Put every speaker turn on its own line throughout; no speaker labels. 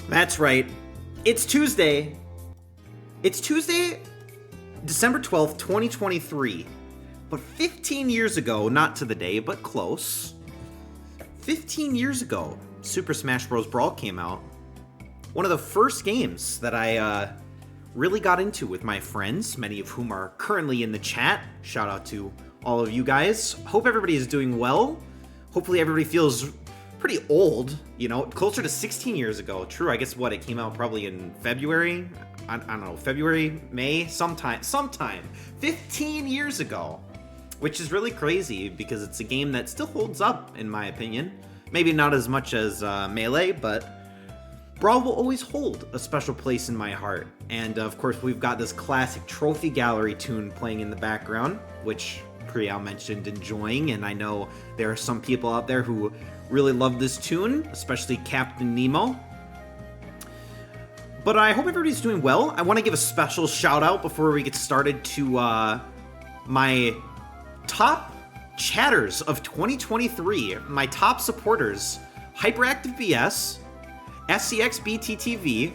That's right. It's Tuesday. It's Tuesday, December 12th, 2023. But 15 years ago, not to the day, but close. 15 years ago, Super Smash Bros. Brawl came out. One of the first games that I really got into with my friends, many of whom are currently in the chat. Shout out to all of you guys. Hope everybody is doing well. Hopefully everybody feels pretty old, closer to 16 years ago. True, I guess it came out probably in February. I don't know, February, May, sometime. 15 years ago, which is really crazy because it's a game that still holds up, in my opinion. Maybe not as much as Melee, but Brawl will always hold a special place in my heart. And of course, we've got this classic Trophy Gallery tune playing in the background, which Priyal mentioned enjoying, and I know there are some people out there who really love this tune, especially Captain Nemo. But I hope everybody's doing well. I want to give a special shout out before we get started to my top chatters of 2023, my top supporters: Hyperactive BS, SCXBTTV,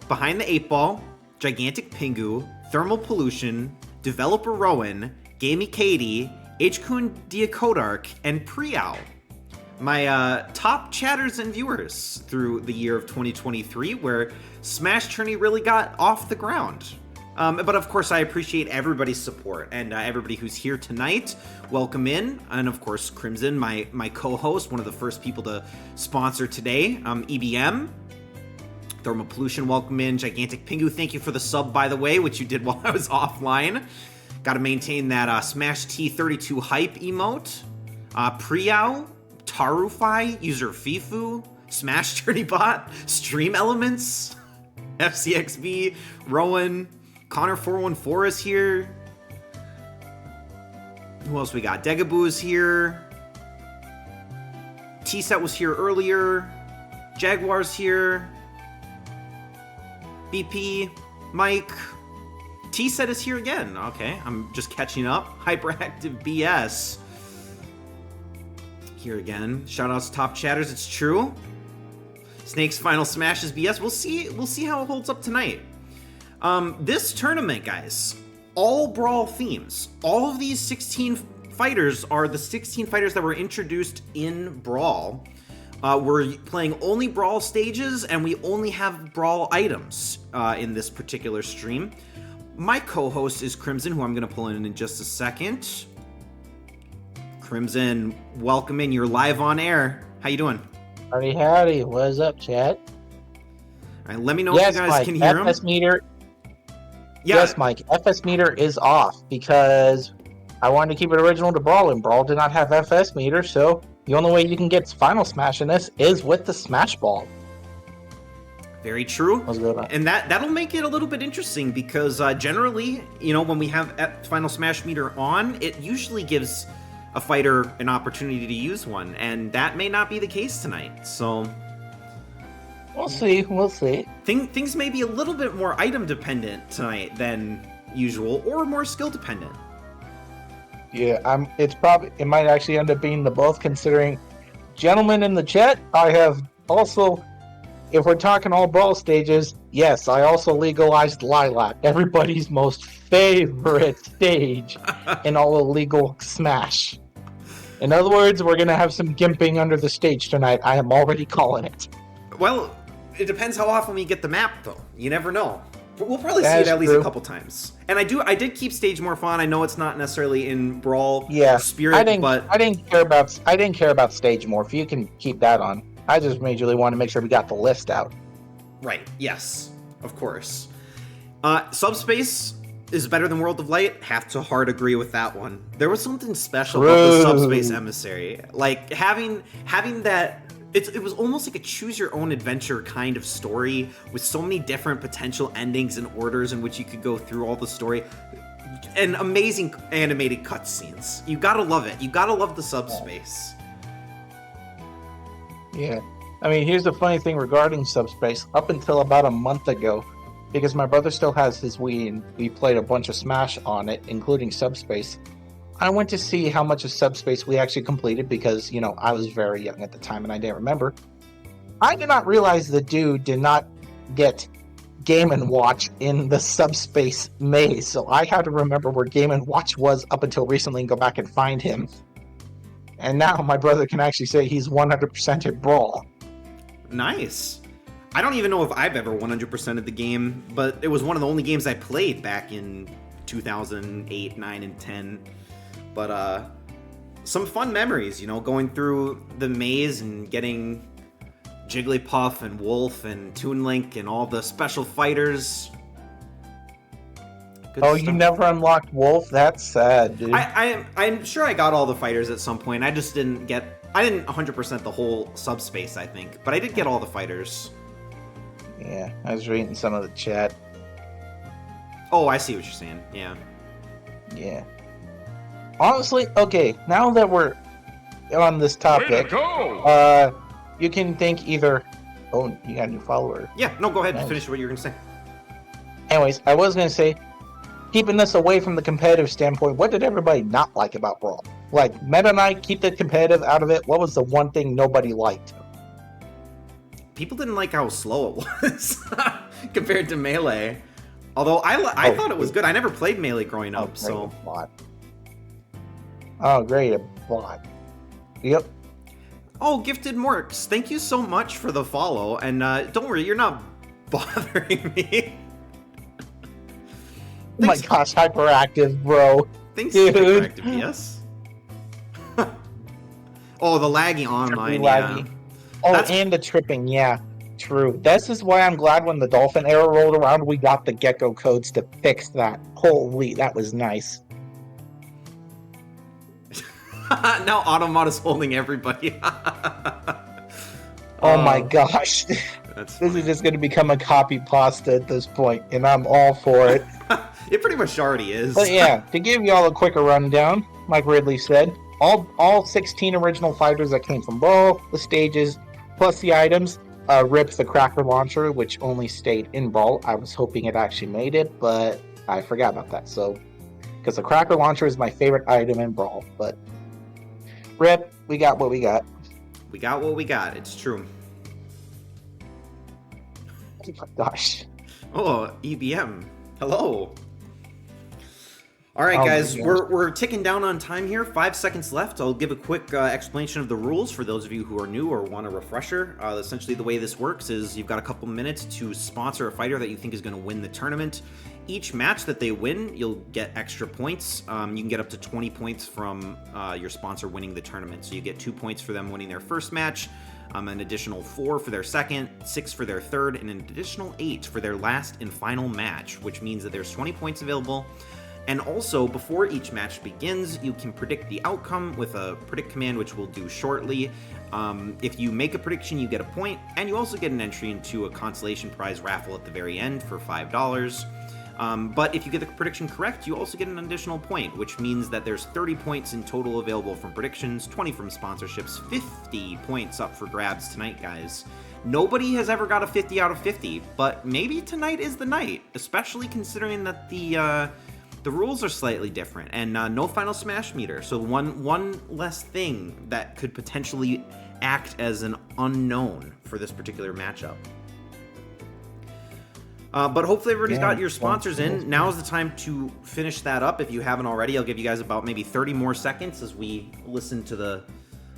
Behind the 8 Ball, Gigantic Pingu, Thermal Pollution, Developer Rowan, Gamey Katie, H-Kun Diakodark, and Priyal. My top chatters and viewers through the year of 2023, where SmashTourney really got off the ground. But of course, I appreciate everybody's support, and everybody who's here tonight, welcome in. And of course, Crimson, my co-host, one of the first people to sponsor today, EBM. Thermal Pollution, welcome in. Gigantic Pingu, thank you for the sub, by the way, which you did while I was offline. Got to maintain that Smash T32 hype emote. Priyal, Tarufai, User Fifu, SmashTourney Bot, Stream Elements, FCXB, Rowan, Connor414 is here. Who else we got? Degaboo is here. T-Set was here earlier. Jaguar's here. BP, Mike. T-Set is here again. Okay, I'm just catching up. Hyperactive BS. Here again. Shoutouts to top chatters, it's true. Snake's final smashes BS. We'll see how it holds up tonight. This tournament, guys, all Brawl themes. All of these 16 fighters are the 16 fighters that were introduced in Brawl. We're playing only Brawl stages, and we only have Brawl items in this particular stream. My co-host is Crimson, who I'm going to pull in just a second. Crimson, welcome in. You're live on air. How you doing?
Howdy. What's up, chat?
All right, let me know if you guys
Mike,
can hear
FS
him.
Meter.
Yeah.
Yes, Mike. FS meter is off because I wanted to keep it original to Brawl, and Brawl did not have FS meter, so the only way you can get Final Smash in this is with the Smash Ball.
Very true.
Let's go
And that'll make it a little bit interesting because generally, when we have Final Smash meter on, it usually gives a fighter an opportunity to use one, and that may not be the case tonight. So
We'll see.
Things may be a little bit more item dependent tonight than usual, or more skill dependent.
Yeah, it might actually end up being the both, considering, gentlemen in the chat, I have also, if we're talking all Brawl stages, yes, I also legalized Lilac, everybody's most favorite stage in all illegal Smash. In other words, we're going to have some gimping under the stage tonight. I am already calling it.
Well, it depends how often we get the map, though. You never know. We'll probably see it at least a couple times. And I did keep stage more fun. I know it's not necessarily in Brawl spirit, but
I didn't care about stage more. If you can keep that on, I just majorly want to make sure we got the list out.
Right. Yes. Of course. Subspace is better than World of Light. Have to hard agree with that one. There was something special about the Subspace Emissary, like having that. It was almost like a choose-your-own-adventure kind of story with so many different potential endings and orders in which you could go through all the story. And amazing animated cutscenes. You gotta love it. You gotta love the Subspace.
Yeah. I mean, here's the funny thing regarding Subspace. Up until about a month ago, because my brother still has his Wii and we played a bunch of Smash on it, including Subspace, I went to see how much of Subspace we actually completed because, I was very young at the time and I didn't remember. I did not realize the dude did not get Game & Watch in the subspace maze, so I had to remember where Game & Watch was up until recently and go back and find him. And now my brother can actually say he's 100% at Brawl.
Nice. I don't even know if I've ever 100%ed the game, but it was one of the only games I played back in 2008, 9, and 10. But some fun memories, you know, going through the maze and getting Jigglypuff and Wolf and Toon Link and all the special fighters. Good stuff.
You never unlocked Wolf? That's sad, dude.
I'm sure I got all the fighters at some point. I just didn't 100% the whole subspace, I think. But I did get all the fighters.
Yeah, I was reading some of the chat.
Oh, I see what you're saying. Yeah.
Yeah. Honestly, okay, now that we're on this topic,
Way to go!
You can think either... Oh, you got a new follower.
Yeah, no, go ahead and
Nice.
finish what you were going to say.
Anyways, I was going to say, keeping this away from the competitive standpoint, what did everybody not like about Brawl? Like, Meta Knight, keep the competitive out of it. What was the one thing nobody liked?
People didn't like how slow it was compared to Melee. Although I thought it was good. I never played Melee growing up, so...
Bot. Oh, great, a bot. Yep.
Oh, Gifted Morks, thank you so much for the follow. And don't worry, you're not bothering me.
Oh my gosh, hyperactive, bro.
Thanks,
Dude.
Hyperactive, yes. Oh, the laggy online,
Laggy.
yeah.
Oh,
That's-
and the tripping, yeah. True. This is why I'm glad when the Dolphin era rolled around, we got the Gecko codes to fix that. Holy, that was nice.
Now Automod is holding everybody.
Oh my gosh.
That's
This is just going to become a copy pasta at this point, and I'm all for it.
It pretty much already is.
But yeah, to give y'all a quicker rundown, like Ridley said, all 16 original fighters that came from Brawl, the stages, plus the items, ripped the Cracker Launcher, which only stayed in Brawl. I was hoping it actually made it, but I forgot about that. So, because the Cracker Launcher is my favorite item in Brawl, but rip, we got what we got.
We got what we got, it's true.
Oh my gosh.
Oh, EBM. Hello. All right,
Oh my
guys,
gosh.
we're ticking down on time here. 5 seconds left. I'll give a quick explanation of the rules for those of you who are new or want a refresher. Essentially, the way this works is you've got a couple minutes to sponsor a fighter that you think is going to win the tournament. Each match that they win, you'll get extra points. You can get up to 20 points from your sponsor winning the tournament. So you get 2 points for them winning their first match, an additional 4 for their second, 6 for their third, and an additional 8 for their last and final match, which means that there's 20 points available. And also, before each match begins, you can predict the outcome with a predict command, which we'll do shortly. If you make a prediction, you get a point, and you also get an entry into a consolation prize raffle at the very end for $5. But if you get the prediction correct, you also get an additional point, which means that there's 30 points in total available from predictions, 20 from sponsorships, 50 points up for grabs tonight, guys. Nobody has ever got a 50 out of 50, but maybe tonight is the night, especially considering that the rules are slightly different, and no final smash meter, so one less thing that could potentially act as an unknown for this particular matchup. But hopefully everybody's got your sponsors in. Now is the time to finish that up. If you haven't already, I'll give you guys about maybe 30 more seconds as we listen to the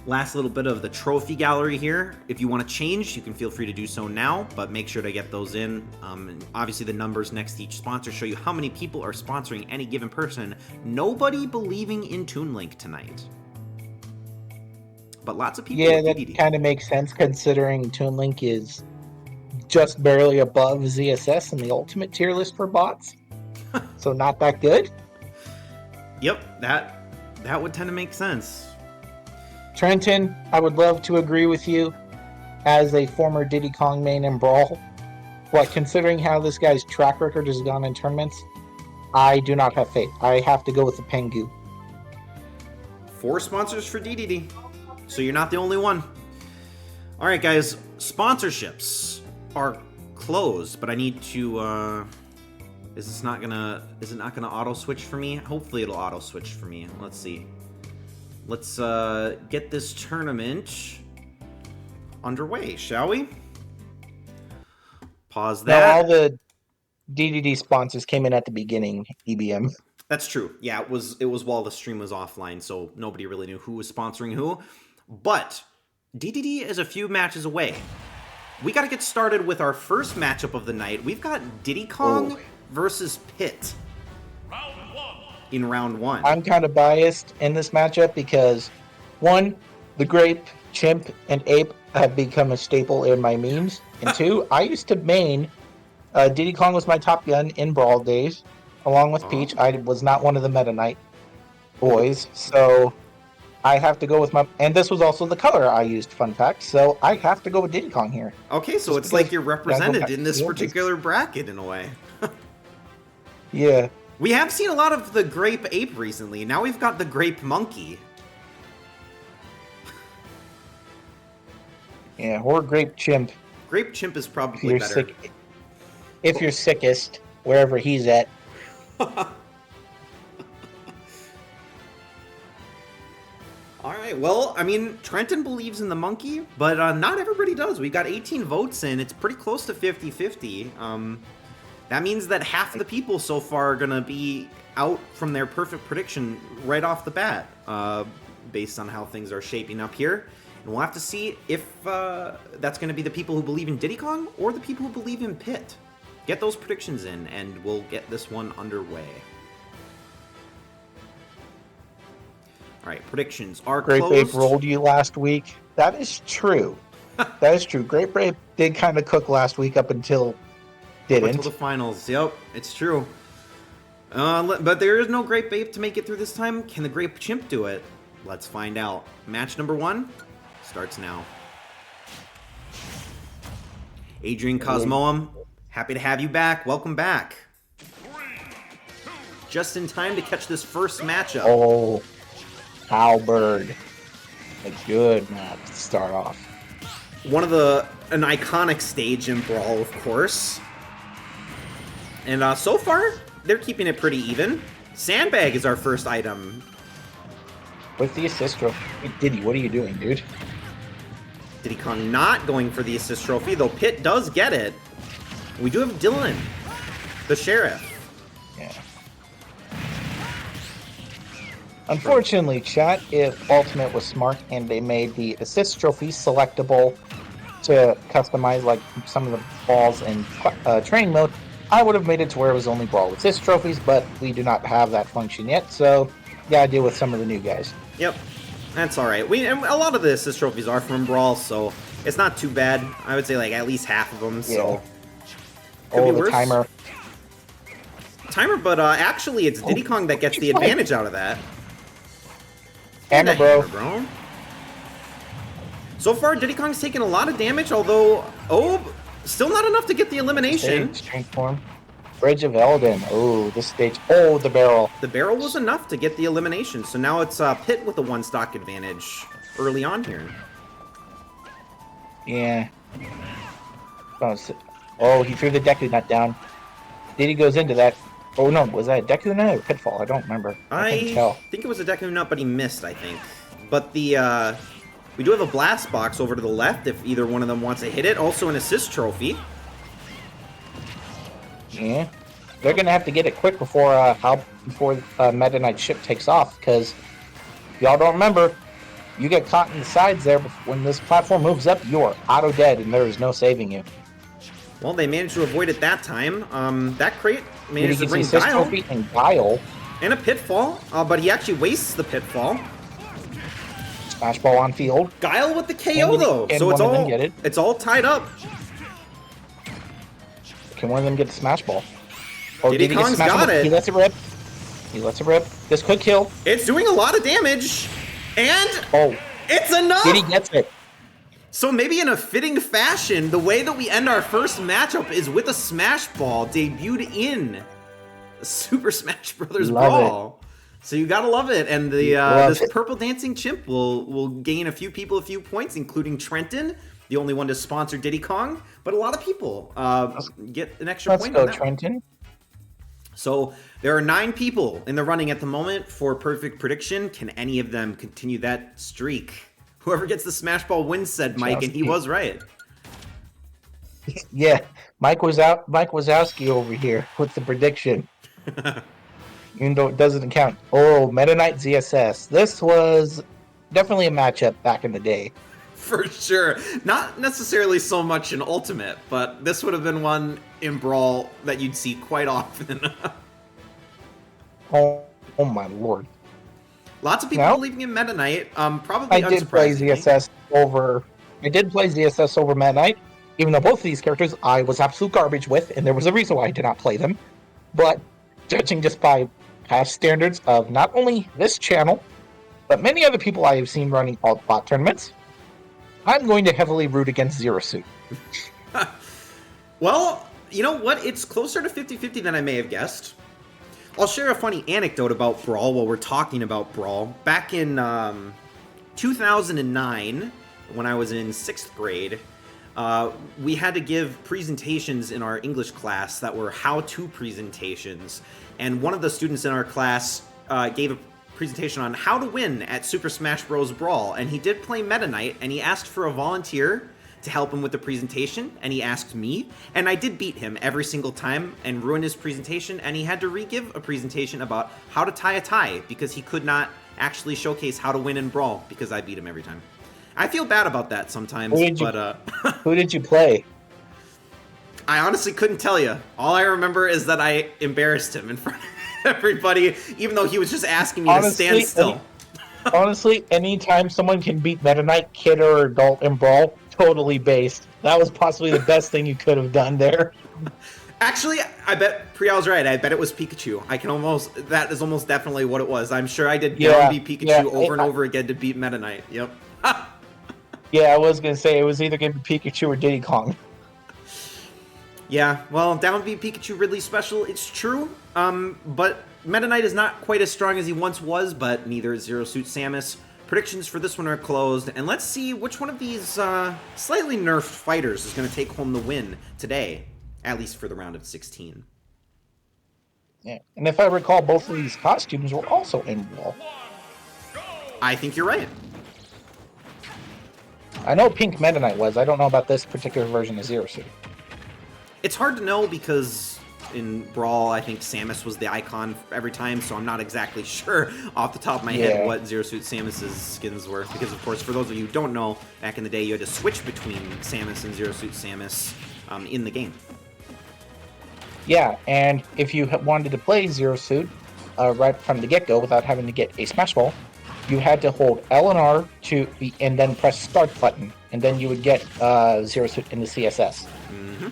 last little bit of the trophy gallery here. If you want to change, you can feel free to do so now, but make sure to get those in. And obviously the numbers next to each sponsor show you how many people are sponsoring any given person. Nobody believing in Toon Link tonight, but lots of people.
Yeah, that kind of makes sense considering Toon Link is just barely above ZSS in the ultimate tier list for bots. So not that good.
Yep, that would tend to make sense.
Trenton, I would love to agree with you as a former Diddy Kong main in Brawl. But considering how this guy's track record has gone in tournaments, I do not have faith. I have to go with the Pengu.
4 sponsors for DDD, so you're not the only one. All right, guys, sponsorships are closed, but I need to. Is it not gonna auto switch for me? Hopefully, it'll auto switch for me. Let's see. Let's get this tournament underway, shall we? Pause
No,
that.
all the DDD sponsors came in at the beginning, EBM.
That's true. Yeah, it was while the stream was offline, so nobody really knew who was sponsoring who. But DDD is a few matches away. We got to get started with our first matchup of the night. We've got Diddy Kong versus Pit in round 1.
I'm kind of biased in this matchup because, one, the Grape, Chimp, and Ape have become a staple in my memes. And two, I used to main Diddy Kong was my top gun in Brawl days, along with Peach. I was not one of the Meta Knight boys, so I have to go with my... And this was also the color I used, fun fact, so I have to go with Diddy Kong here.
Okay, so it's like you're represented in this particular bracket in a way.
Yeah.
We have seen a lot of the Grape Ape recently. Now we've got the Grape Monkey.
Yeah, or Grape Chimp.
Grape Chimp is probably better.
If you're sickest, wherever he's at.
Alright, well, I mean, Trenton believes in the monkey, but not everybody does. We got 18 votes in. It's pretty close to 50-50. That means that half the people so far are going to be out from their perfect prediction right off the bat, based on how things are shaping up here. And we'll have to see if that's going to be the people who believe in Diddy Kong or the people who believe in Pit. Get those predictions in, and we'll get this one underway. All right, predictions are
Grape
closed.
Ape rolled you last week. That is true. That is true. Grape Ape did kind of cook last week up until didn't.
Until the finals. Yep, it's true. But there is no Grape Ape to make it through this time. Can the Grape Chimp do it? Let's find out. Match number 1 starts now. Adrian Cosmoam, happy to have you back. Welcome back. Just in time to catch this first matchup.
Oh, Halberd. A good map to start off.
An iconic stage in Brawl, of course. And so far, they're keeping it pretty even. Sandbag is our first item.
With the assist trophy. Hey, Diddy, what are you doing, dude?
Diddy Kong not going for the assist trophy, though Pit does get it. We do have Dylan, the sheriff.
Yeah. Unfortunately, chat, if Ultimate was smart and they made the assist trophy selectable to customize like some of the balls in training mode, I would have made it to where it was only Brawl assist trophies, but we do not have that function yet, so gotta deal with some of the new guys.
Yep, that's all right. And a lot of the assist trophies are from Brawl, so it's not too bad. I would say like at least half of them. So
could be worse. Timer,
but actually it's Diddy Kong that gets the advantage out of that.
Hammer,
bro. So far, Diddy Kong's taken a lot of damage, although still not enough to get the elimination.
Strength form. Bridge of Elden. Oh, this stage. Oh, the barrel.
The barrel was enough to get the elimination, so now it's Pit with a 1-stock advantage early on here.
Yeah. Oh, he threw the Deku Nut down. Diddy goes into that. Oh no, was that a Deku Nut or Pitfall? I don't remember. I couldn't tell.
Think it was a Deku Nut, but he missed, I think. But the we do have a blast box over to the left if either one of them wants to hit it. Also an assist trophy.
Yeah, they're gonna have to get it quick before Meta Knight ship takes off, because y'all don't remember, you get caught in the sides there when this platform moves up, you're auto dead and there is no saving you.
Well, they managed to avoid it that time. That crate managed to bring
Guile. And Guile.
And a Pitfall, but he actually wastes the Pitfall.
Smash Ball on field.
Guile with the KO though, so it's all tied up.
Can one of them get the Smash Ball? Oh,
Diddy Kong's got it.
He lets it rip. This could kill.
It's doing a lot of damage, and it's enough.
Diddy gets it.
So maybe in a fitting fashion, the way that we end our first matchup is with a Smash Ball debuted in Super Smash Bros. Brawl. So you gotta love it, and this purple dancing chimp will gain a few people a few points, including Trenton, the only one to sponsor Diddy Kong, but a lot of people get an extra point.
Let's go, Trenton.
So there are 9 people in the running at the moment for perfect prediction. Can any of them continue that streak? Whoever gets the Smash Ball wins, said Mike, and he was right.
Yeah, Mike Wazowski over here with the prediction. Even though it doesn't count. Oh, Meta Knight ZSS. This was definitely a matchup back in the day.
For sure. Not necessarily so much in Ultimate, but this would have been one in Brawl that you'd see quite often.
Oh my lord.
Lots of people leaving in Meta Knight. Probably
I did play ZSS over Meta Knight, even though both of these characters I was absolute garbage with, and there was a reason why I did not play them. But judging just by past standards of not only this channel, but many other people I have seen running alt bot tournaments, I'm going to heavily root against Zero Suit.
Well, you know what? It's closer to 50-50 than I may have guessed. I'll share a funny anecdote about Brawl while we're talking about Brawl. Back in 2009, when I was in 6th grade, we had to give presentations in our English class that were how-to presentations. And one of the students in our class gave a presentation on how to win at Super Smash Bros. Brawl. And he did play Meta Knight, and he asked for a volunteer to help him with the presentation, and he asked me, and I did beat him every single time and ruin his presentation, and he had to re-give a presentation about how to tie a tie because he could not actually showcase how to win in Brawl because I beat him every time. I feel bad about that sometimes, but
who did you play?
I honestly couldn't tell you. All I remember is that I embarrassed him in front of everybody, even though he was just asking me to stand still.
Honestly, anytime someone can beat Meta Knight, kid or adult in Brawl, totally based. That was possibly the best thing you could have done there.
Actually, I bet Prial's right. I bet it was Pikachu. That is almost definitely what it was. I'm sure I did down B Pikachu over and over again to beat Meta Knight. Yep.
Yeah, I was going to say it was either going to be Pikachu or Diddy Kong.
Yeah, well, down B Pikachu Ridley special, it's true. But Meta Knight is not quite as strong as he once was, but neither is Zero Suit Samus. Predictions for this one are closed, and let's see which one of these slightly nerfed fighters is going to take home the win today, at least for the round of 16.
Yeah, and if I recall, both of these costumes were also in Brawl.
I think you're right.
I know Pink Meta Knight was. I don't know about this particular version of Zero Suit.
It's hard to know because in Brawl, I think Samus was the icon every time, so I'm not exactly sure off the top of my head what Zero Suit Samus's skins were. Because, of course, for those of you who don't know, back in the day, you had to switch between Samus and Zero Suit Samus in the game.
Yeah, and if you wanted to play Zero Suit right from the get-go without having to get a Smash Ball, you had to hold L and R and then press Start button, and then you would get Zero Suit in the CSS.
Mm-hmm.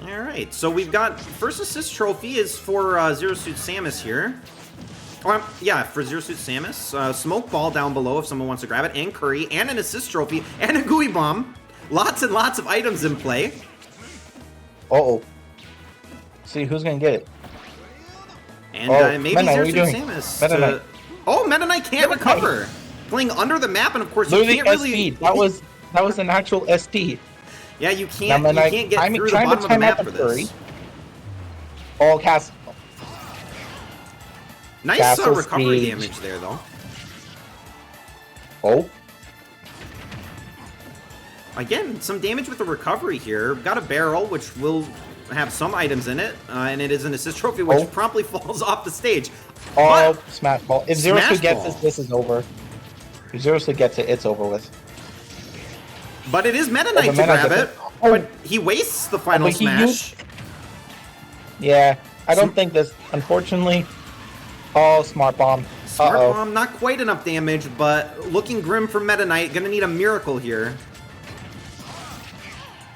All right, so we've got first assist trophy is for Zero Suit Samus here. Yeah, for Zero Suit Samus. Smoke ball down below if someone wants to grab it, and Curry, and an assist trophy, and a gooey bomb. Lots and lots of items in play.
Uh-oh. See, who's going to get it?
And maybe Zero Suit Samus.
Meta Knight.
Oh, Meta Knight can't recover. Playing under the map, and of course
Literally
you can't really...
That was an actual SD.
Yeah, you can't get through the bottom of the map for this.
Oh, Castle.
Nice recovery damage there, though.
Oh.
Again, some damage with the recovery here. Got a barrel, which will have some items in it, and it is an assist trophy, which promptly falls off the stage.
Oh, Smash Ball. If Zero Suit gets this is over. If Zero Suit gets it, it's over with.
But it is Meta Knight to grab it, but he wastes the final smash.
Yeah, I don't think this, unfortunately. Oh, Smart Bomb.
Smart Bomb, not quite enough damage, but looking grim for Meta Knight. Gonna need a miracle here.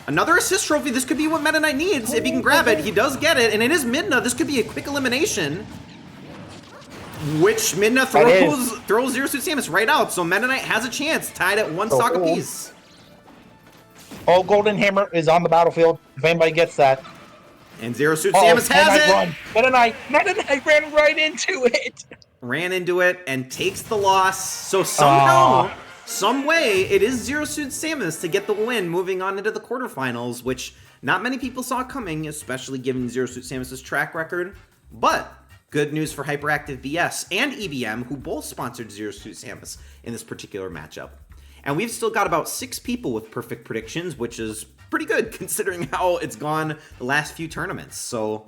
Another assist trophy. This could be what Meta Knight needs. If he can grab it, he does get it, and it is Midna. This could be a quick elimination. Which Midna throws Zero Suit Samus right out, so Meta Knight has a chance, tied at one stock apiece.
Oh, Golden Hammer is on the battlefield, if anybody gets that.
And Zero Suit Samus has it!
Meta Knight ran right into it!
Ran into it and takes the loss, so somehow, some way, it is Zero Suit Samus to get the win, moving on into the quarterfinals, which not many people saw coming, especially given Zero Suit Samus' track record. But good news for Hyperactive BS and EBM, who both sponsored Zero Suit Samus in this particular matchup. And we've still got about 6 people with perfect predictions, which is pretty good considering how it's gone the last few tournaments. So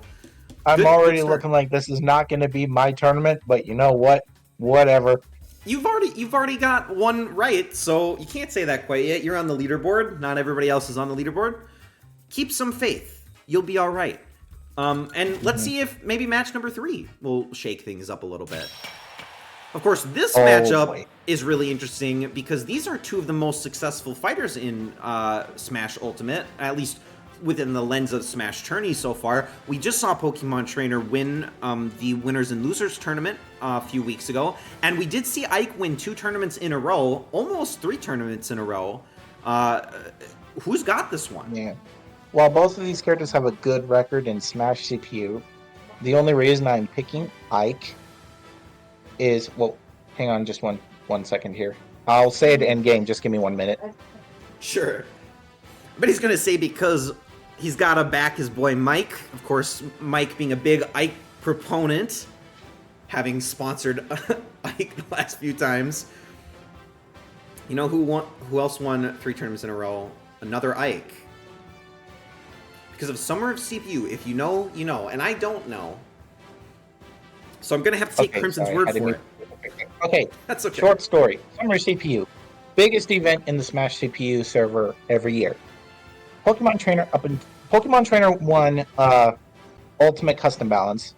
I'm
good
already
start.
looking like this is not going to be my tournament, but you know what? Whatever.
You've already got one right, so you can't say that quite yet. You're on the leaderboard. Not everybody else is on the leaderboard. Keep some faith. You'll be all right. And let's see if maybe match number 3 will shake things up a little bit. Of course, this matchup is really interesting because these are 2 of the most successful fighters in Smash Ultimate, at least within the lens of SmashTourney so far. We just saw Pokemon Trainer win the winners and losers tournament a few weeks ago, and we did see Ike win 2 tournaments in a row, almost 3 tournaments in a row. Who's got this one?
Yeah. While both of these characters have a good record in Smash CPU, the only reason I'm picking Ike is, well, hang on just one second here. I'll say it end game, just give me 1 minute.
Sure. But he's going to say because he's got to back his boy Mike. Of course, Mike being a big Ike proponent, having sponsored Ike the last few times. You know who else won 3 tournaments in a row? Another Ike. Because of Summer of CPU. If you know, you know. And I don't know. So I'm going to have to take Crimson's word for it.
Okay,
that's okay.
Short story. Summer CPU. Biggest event in the Smash CPU server every year. Pokemon Trainer won Ultimate Custom Balance.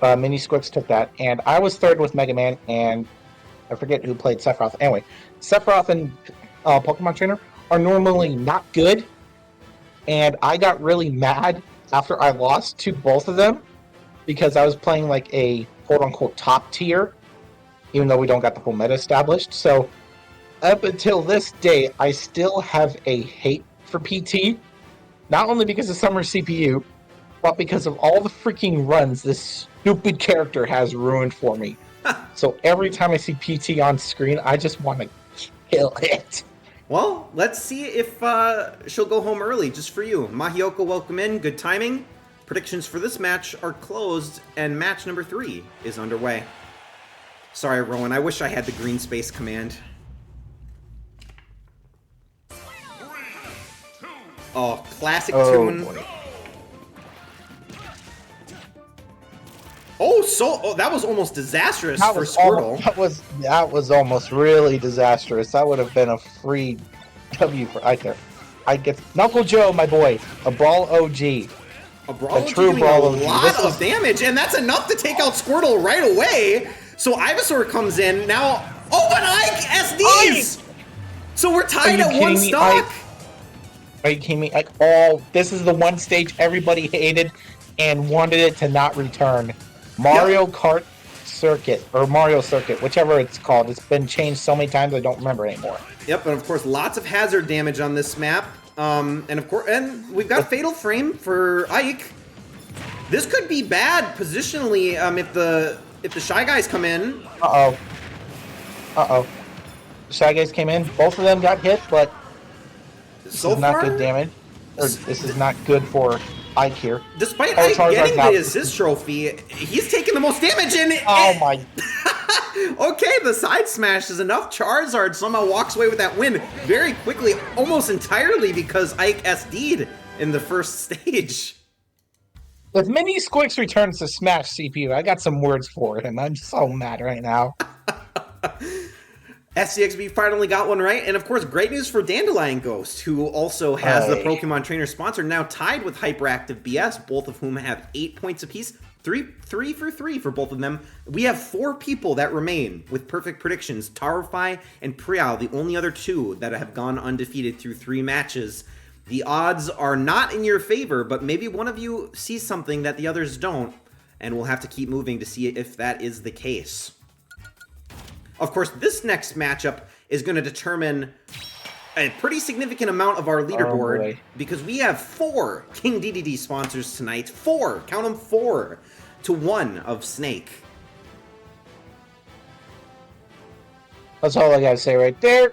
Mini Squix took that. And I was 3rd with Mega Man, and I forget who played Sephiroth. Anyway, Sephiroth and Pokemon Trainer are normally not good. And I got really mad after I lost to both of them because I was playing like a quote-unquote top tier, even though we don't got the full meta established. So up until this day, I still have a hate for PT, not only because of Summer CPU, but because of all the freaking runs this stupid character has ruined for me. So every time I see PT on screen, I just want to kill it.
Well, let's see if she'll go home early just for you. Mahioka, welcome in. Good timing. Predictions for this match are closed, and match number 3 is underway. Sorry, Rowan. I wish I had the green space command. Oh, classic tune.
Boy.
Oh, that was almost disastrous for Squirtle.
That was almost really disastrous. That would have been a free W for I get Knuckle Joe, my boy, a Brawl OG.
A Brawl OG
true
doing
Brawl
a
OG.
lot of damage, and that's enough to take out Squirtle right away. So Ivysaur comes in now. Oh, but Ike SDs! So we're tied at 1 stock.
Are you kidding me? This is the one stage everybody hated and wanted it to not return. Mario Kart Circuit, or Mario Circuit, whichever it's called. It's been changed so many times I don't remember anymore.
Yep, and of course lots of hazard damage on this map. And we've got Fatal Frame for Ike. This could be bad positionally if the Shy Guys come in.
The Shy Guys came in. Both of them got hit, but this is not good damage. This is not good for Ike here.
Despite Ike getting the assist trophy, he's taking the most damage in it.
Oh my.
Okay, the side smash is enough. Charizard somehow walks away with that win very quickly, almost entirely because Ike SD'd in the first stage.
If Mini Squix returns to Smash CPU, I got some words for him. I'm so mad right now.
SCXB finally got one right, and of course, great news for Dandelion Ghost, who also has the Pokemon Trainer sponsor, now tied with Hyperactive BS, both of whom have 8 points apiece. 3 for 3 for both of them. We have 4 people that remain with perfect predictions. Tarify and Prial, the only other 2 that have gone undefeated through 3 matches. The odds are not in your favor, but maybe one of you sees something that the others don't, and we'll have to keep moving to see if that is the case. Of course, this next matchup is going to determine a pretty significant amount of our leaderboard because we have 4 King DDD sponsors tonight. 4, count them, 4 to 1 of Snake.
That's all I gotta say right there.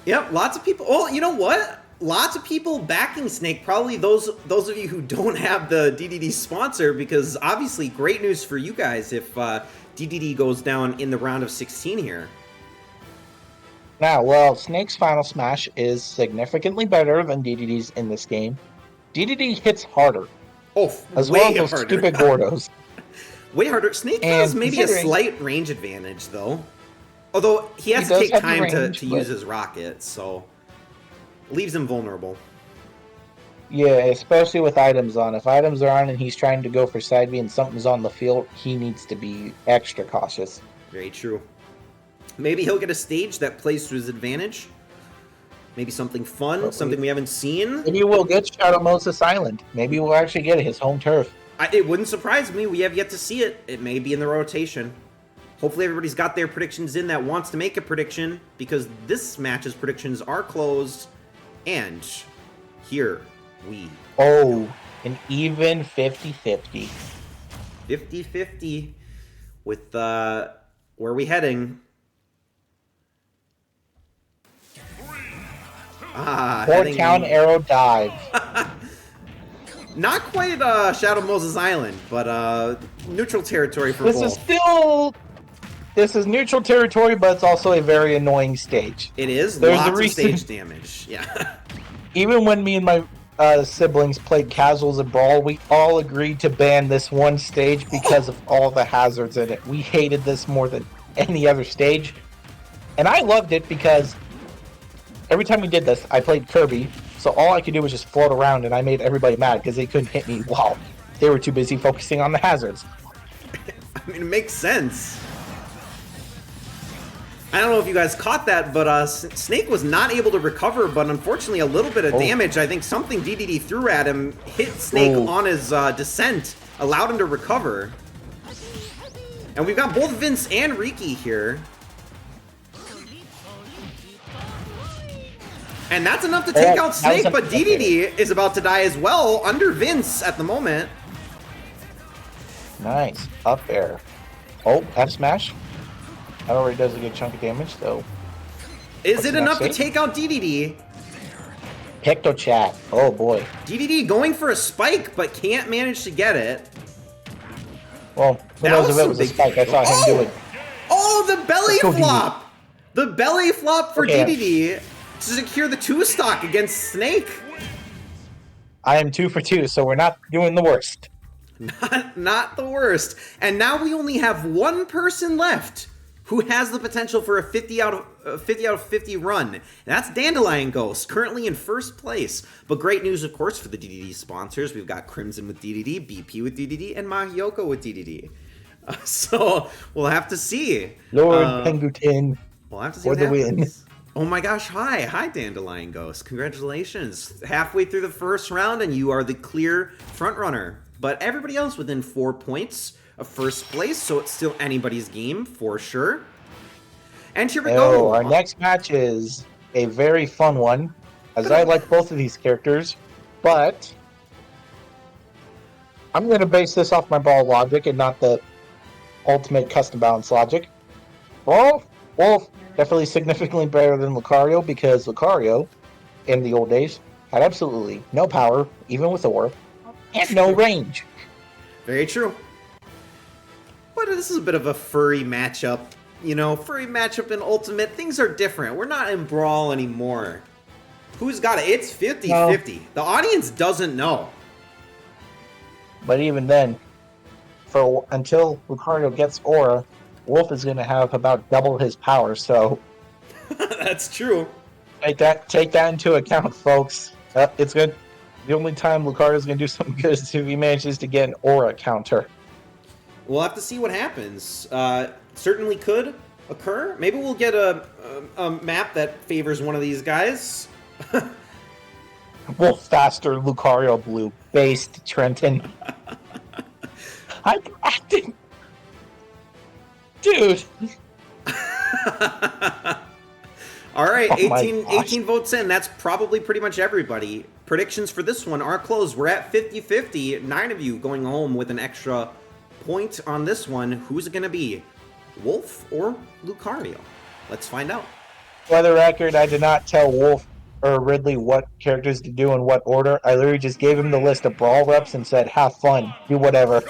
Yep, lots of people. Well, you know what? Lots of people backing Snake. Probably those of you who don't have the DDD sponsor, because obviously great news for you guys if DDD goes down in the round of 16 here.
Now, well, Snake's Final Smash is significantly better than DDD's in this game. DDD hits harder,
Oh,
as well
way
as those
harder.
stupid Gordos.
Way harder. Snake
And
has maybe a
considering-
slight range advantage, though. Although he has
He
to
does
take
have the
time
range,
to
but-
use his rocket, so leaves him vulnerable.
Yeah, especially with items on. If items are on and he's trying to go for side B and something's on the field, he needs to be extra cautious.
Very true. Maybe he'll get a stage that plays to his advantage. Maybe something fun, something we haven't seen.
Maybe we'll get Shadow Moses Island. Maybe we'll actually get his home turf.
It wouldn't surprise me. We have yet to see it. It may be in the rotation. Hopefully everybody's got their predictions in that wants to make a prediction, because this match's predictions are closed. And here we
Oh, an even 50-50.
50-50 with where are we heading?
Port Town Arrow Dive.
Not quite Shadow Moses Island, but neutral territory for both.
This is neutral territory, but it's also a very annoying stage.
It is.
There's
Lots
a
of
reason-
stage damage. Yeah.
Even when me and my siblings played casuals at Brawl, we all agreed to ban this one stage because of all the hazards in it. We hated this more than any other stage. And I loved it because every time we did this, I played Kirby, so all I could do was just float around, and I made everybody mad because they couldn't hit me while they were too busy focusing on the hazards.
I mean, it makes sense. I don't know if you guys caught that, but Snake was not able to recover, but unfortunately a little bit of damage. I think something DDD threw at him hit Snake on his descent, allowed him to recover. And we've got both Vince and Riki here. And that's enough to take out Snake, but DDD is about to die as well, under Vince at the moment.
Nice. Up air. Oh, F smash. That already does a good chunk of damage, though.
Is it enough to take out DDD?
Picto Chat. Oh, boy.
DDD going for a spike, but can't manage to get it.
Well, who knows if it was a spike? I saw him do it.
Oh, the belly
Let's go,
flop! The belly flop for
Okay.
DDD to secure the 2-stock against Snake.
I am 2 for 2, so we're not doing the worst.
Not the worst. And now we only have one person left who has the potential for a 50 out of 50 run. And that's Dandelion Ghost, currently in first place. But great news, of course, for the DDD sponsors. We've got Crimson with DDD, BP with DDD, and Mahiyoko with DDD. So we'll have to see.
Lord Pengutin.
We'll have to see
for
what
the win.
happens. Oh my gosh, hi Dandelion Ghost. Congratulations. Halfway through the first round and you are the clear front runner. But everybody else within 4 points of first place, so it's still anybody's game for sure. And here we go.
Our next match is a very fun one, as I like both of these characters, but I'm going to base this off my Brawl logic and not the ultimate custom balance logic. Wolf, definitely significantly better than Lucario, because Lucario, in the old days, had absolutely no power, even with Aura, and no range.
Very true. But this is a bit of a furry matchup. You know, furry matchup in Ultimate, things are different. We're not in Brawl anymore. Who's got it? It's 50-50. The audience doesn't know.
But even then, until Lucario gets Aura, Wolf is going to have about double his power, so
That's true.
take that into account, folks. It's good. The only time Lucario is going to do something good is if he manages to get an Aura counter.
We'll have to see what happens. Certainly could occur. Maybe we'll get a map that favors one of these guys.
Wolf faster, Lucario blue. Based, Trenton. I'm acting. Dude.
All right,
Oh my
18 votes in. That's probably pretty much everybody. Predictions for this one are closed. We're at 50-50. 9 of you going home with an extra point on this one. Who's it going to be? Wolf or Lucario? Let's find out.
For the record, I did not tell Wolf or Ridley what characters to do in what order. I literally just gave him the list of Brawl reps and said, have fun, do whatever.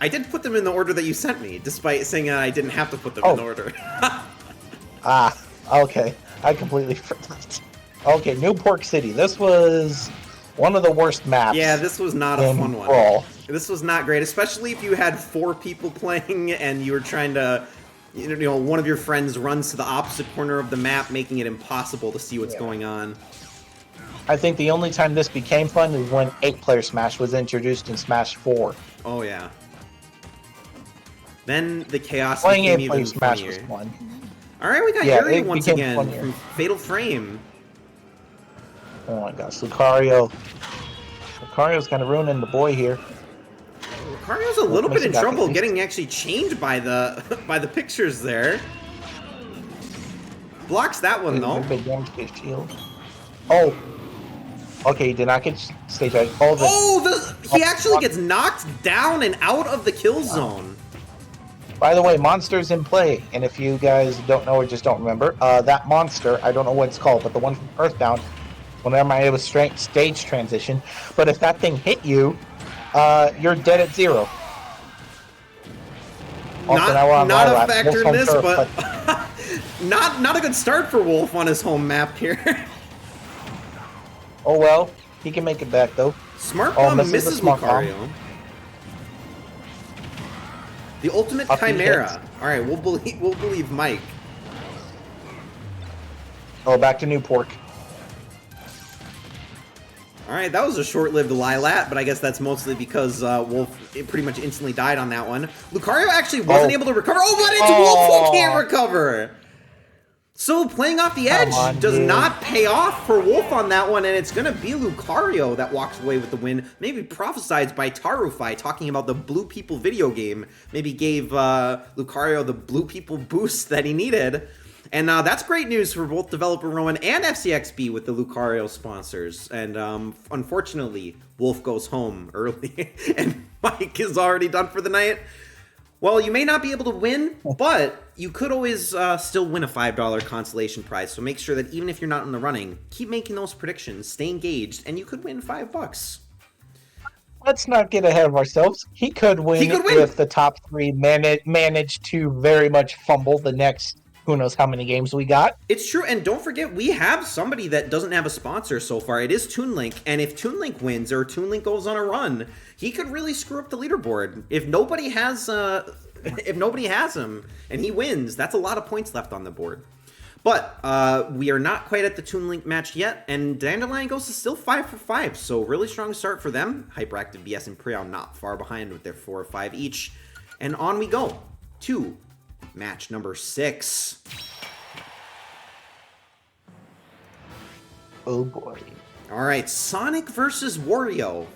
I did put them in the order that you sent me, despite saying I didn't have to put them in order.
Okay. I completely forgot. Okay, New Pork City. This was one of the worst maps.
Yeah, this was not a fun one.
Brawl.
This was not great, especially if you had 4 people playing and you were trying to, you know, one of your friends runs to the opposite corner of the map, making it impossible to see what's going on.
I think the only time this became fun is when 8-player Smash was introduced in Smash 4.
Oh yeah. Then the chaos
Playing
became
8-player
even
Smash
funnier.
was fun.
All right, we got Yuri once again from Fatal Frame.
Oh my gosh, Lucario. Lucario's kind of ruining the boy here.
Lucario's a little bit in trouble getting actually chained by the by the pictures there. Blocks that one though.
Big damage to his shield. Oh. Okay, he did not get stage edge.
He actually gets knocked down and out of the kill zone.
By the way, monster's in play, and if you guys don't know or just don't remember, that monster, I don't know what it's called, but the one from Earthbound, whenever it was stage transition, but if that thing hit you, you're dead at 0.
Not a factor in this, but not a good start for Wolf on his home map here.
Oh well, he can make it back though.
Smart Bomb misses Lucario. The ultimate Chimera. All right, we'll believe Mike.
Oh, back to New Pork.
All right, that was a short-lived Lilat, but I guess that's mostly because Wolf pretty much instantly died on that one. Lucario actually wasn't able to recover. Oh, but it's Wolf who can't recover. So playing off the edge does not pay off for Wolf on that one, and it's going to be Lucario that walks away with the win. Maybe prophesied by Tarufai talking about the Blue People video game. Maybe gave Lucario the Blue People boost that he needed. And that's great news for both Developer Rowan and FCXB with the Lucario sponsors. And unfortunately, Wolf goes home early, and Mike is already done for the night. Well, you may not be able to win, but you could always still win a $5 consolation prize. So make sure that even if you're not in the running, keep making those predictions, stay engaged, and you could win $5.
Let's not get ahead of ourselves. He could win if the top 3 managed to very much fumble the next who knows how many games we got.
It's true, and don't forget, we have somebody that doesn't have a sponsor so far. It is ToonLink, and if ToonLink wins or ToonLink goes on a run, he could really screw up the leaderboard. If nobody has him and he wins, that's a lot of points left on the board. But we are not quite at the ToonLink match yet, and Dandelion Ghost is still 5 for 5, so really strong start for them. Hyperactive BS and Prion not far behind with their 4 or 5 each. And on we go to match number 6.
Oh boy.
All right, Sonic versus Wario.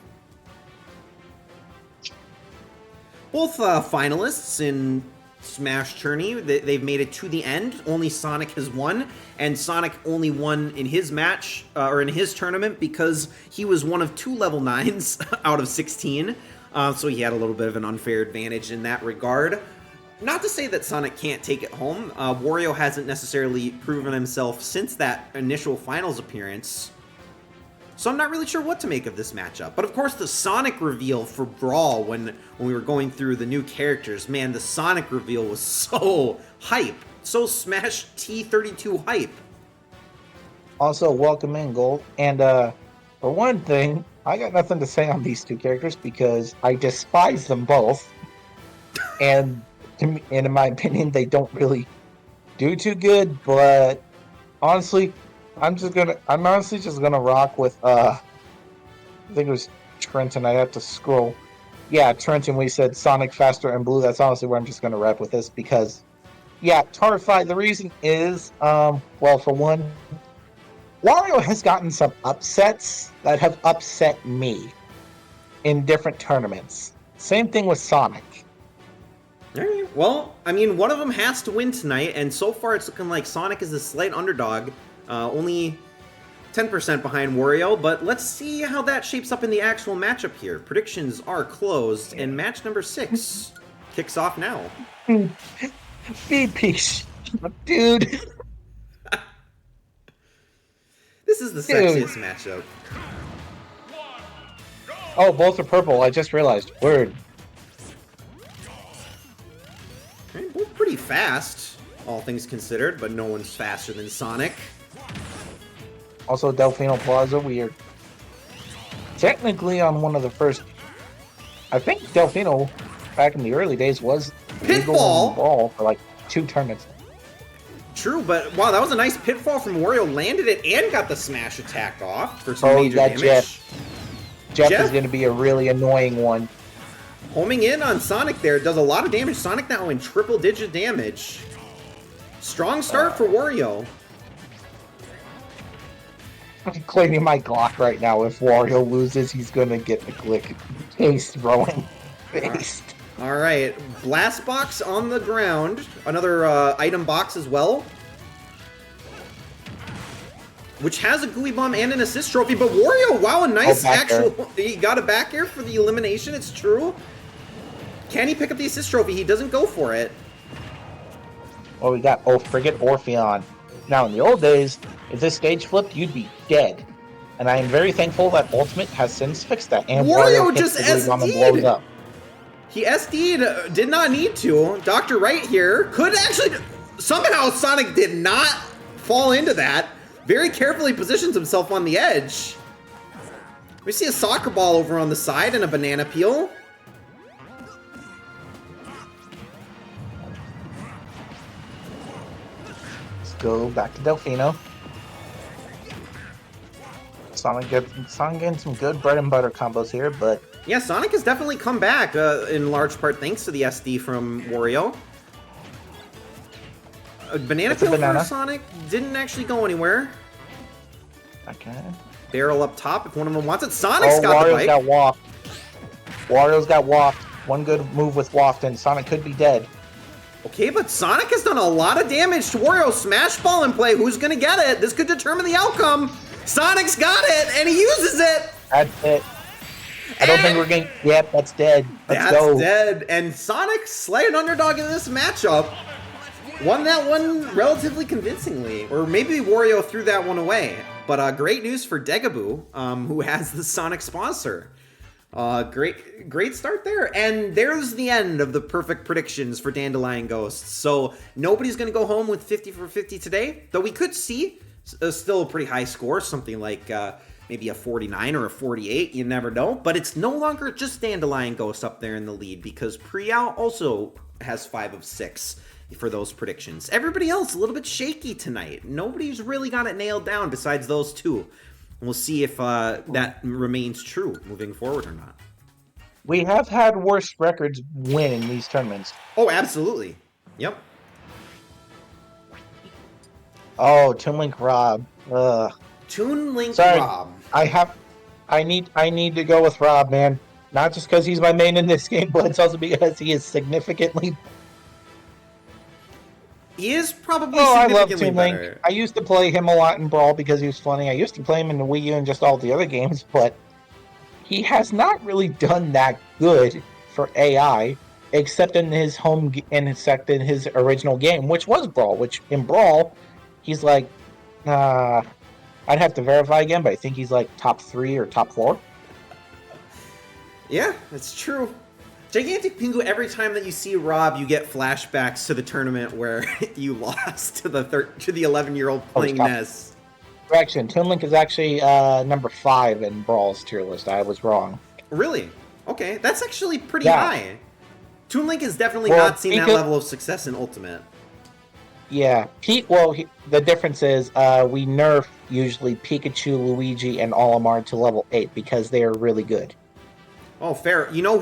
Both finalists in SmashTourney. They've made it to the end. Only Sonic has won, and Sonic only won in his match, or in his tournament, because he was one of 2 level 9s out of 16. So he had a little bit of an unfair advantage in that regard. Not to say that Sonic can't take it home. Wario hasn't necessarily proven himself since that initial finals appearance. So I'm not really sure what to make of this matchup. But of course, the Sonic reveal for Brawl, when we were going through the new characters, man, the Sonic reveal was so hype. So Smash T32 hype.
Also, welcome in, Gold. And for one thing, I got nothing to say on these 2 characters because I despise them both. And in my opinion, they don't really do too good, but honestly, I'm honestly just gonna rock with I think it was Trenton. I have to scroll. Yeah, Trenton, we said Sonic faster and blue. That's honestly where I'm just gonna wrap with this because yeah, Tarify, the reason is well, for one, Wario has gotten some upsets that have upset me in different tournaments. Same thing with Sonic.
Alright, well, I mean, one of them has to win tonight, and so far it's looking like Sonic is a slight underdog, only 10% behind Wario, but let's see how that shapes up in the actual matchup here. Predictions are closed, and match number 6 kicks off now.
BP, dude.
This is the sexiest matchup.
Oh, both are purple, I just realized. Word.
Both pretty fast. all things considered, but no one's faster than Sonic.
Also, Delfino Plaza, weird. Technically, on one of the first... I think Delfino, back in the early days, was
Pitfall!
Brawl for like 2 tournaments.
True, but wow, that was a nice pitfall from Wario. Landed it and got the smash attack off for some major damage.
Jeff is going to be a really annoying one.
Homing in on Sonic there, does a lot of damage. Sonic now in triple-digit damage. Strong start for Wario.
I'm claiming my Glock right now. If Wario loses, he's going to get the click. Face throwing. Face.
All right, Blast Box on the ground. Another item box as well. Which has a Gooey Bomb and an assist trophy, but Wario, wow, a nice actual... He got a back air for the elimination, it's true. Can he pick up the assist trophy? He doesn't go for it.
Oh, we got Frigate Orpheon. Now, in the old days, if this stage flipped, you'd be dead. And I am very thankful that Ultimate has since fixed that. And
Wario just
SD'd!
Up. He SD'd, did not need to. Dr. Wright here could actually... Somehow Sonic did not fall into that. Very carefully positions himself on the edge. We see a soccer ball over on the side and a banana peel.
Let's go back to Delfino. Sonic getting some good bread and butter combos here, but...
Yeah, Sonic has definitely come back, in large part thanks to the SD from Wario. A banana peel for Sonic didn't actually go anywhere.
Okay.
Barrel up top if one of them wants it. Sonic's got the bike.
Got waft. Wario's got waft. One good move with waft and Sonic could be dead.
Okay, but Sonic has done a lot of damage to Wario. Smash ball in play. Who's going to get it? This could determine the outcome. Sonic's got it, and he uses it.
That's it. I don't think we're getting... Yep, that's dead. Let's go.
That's dead. And Sonic, slight underdog in this matchup, won that one relatively convincingly. Or maybe Wario threw that one away. But great news for Degaboo, who has the Sonic sponsor. Great start there. And there's the end of the perfect predictions for Dandelion Ghosts. So nobody's going to go home with 50 for 50 today, though we could see still a pretty high score, something like maybe a 49 or a 48, you never know. But it's no longer just Dandelion Ghost up there in the lead, because Priyao also has 5 of 6 for those predictions. Everybody else a little bit shaky tonight. Nobody's really got it nailed down besides those two. We'll see if that remains true moving forward or not.
We have had worse records win in these tournaments.
Oh, absolutely. Yep.
Oh, Toon Link Rob.
Toon Link
Sorry,
Rob.
I need to go with Rob, man. Not just because he's my main in this game, but it's also because he is significantly...
He is probably significantly better.
Link. I used to play him a lot in Brawl because he was funny. I used to play him in the Wii U and just all the other games, but he has not really done that good for AI, except in his in his original game, which was Brawl. Which in Brawl, he's like, I'd have to verify again, but I think he's like top 3 or top 4.
Yeah, that's true. Gigantic Pingu, every time that you see Rob, you get flashbacks to the tournament where you lost to the 11-year-old playing Ness.
Correction, Toon Link is actually number 5 in Brawl's tier list. I was wrong.
Really? Okay, that's actually pretty high. Toon Link has definitely not seen that level of success in Ultimate.
Yeah, the difference is we nerf usually Pikachu, Luigi, and Olimar to level 8 because they are really good.
Oh, fair. You know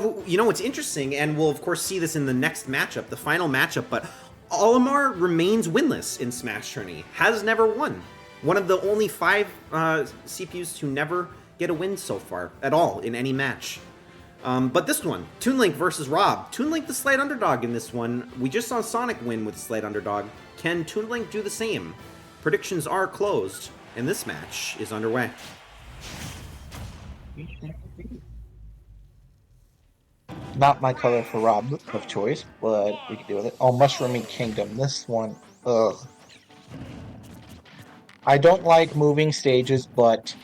what's interesting, and we'll of course see this in the next matchup, the final matchup, but Olimar remains winless in SmashTourney. Has never won. One of the only 5 CPUs to never get a win so far at all in any match. But this one, Toon Link versus Rob. Toon Link the slight underdog in this one. We just saw Sonic win with the slight underdog. Can Toon Link do the same? Predictions are closed, and this match is underway.
Not my color for Rob of choice, but we can deal with it. Oh, Mushroomy Kingdom. This one, ugh. I don't like moving stages, but,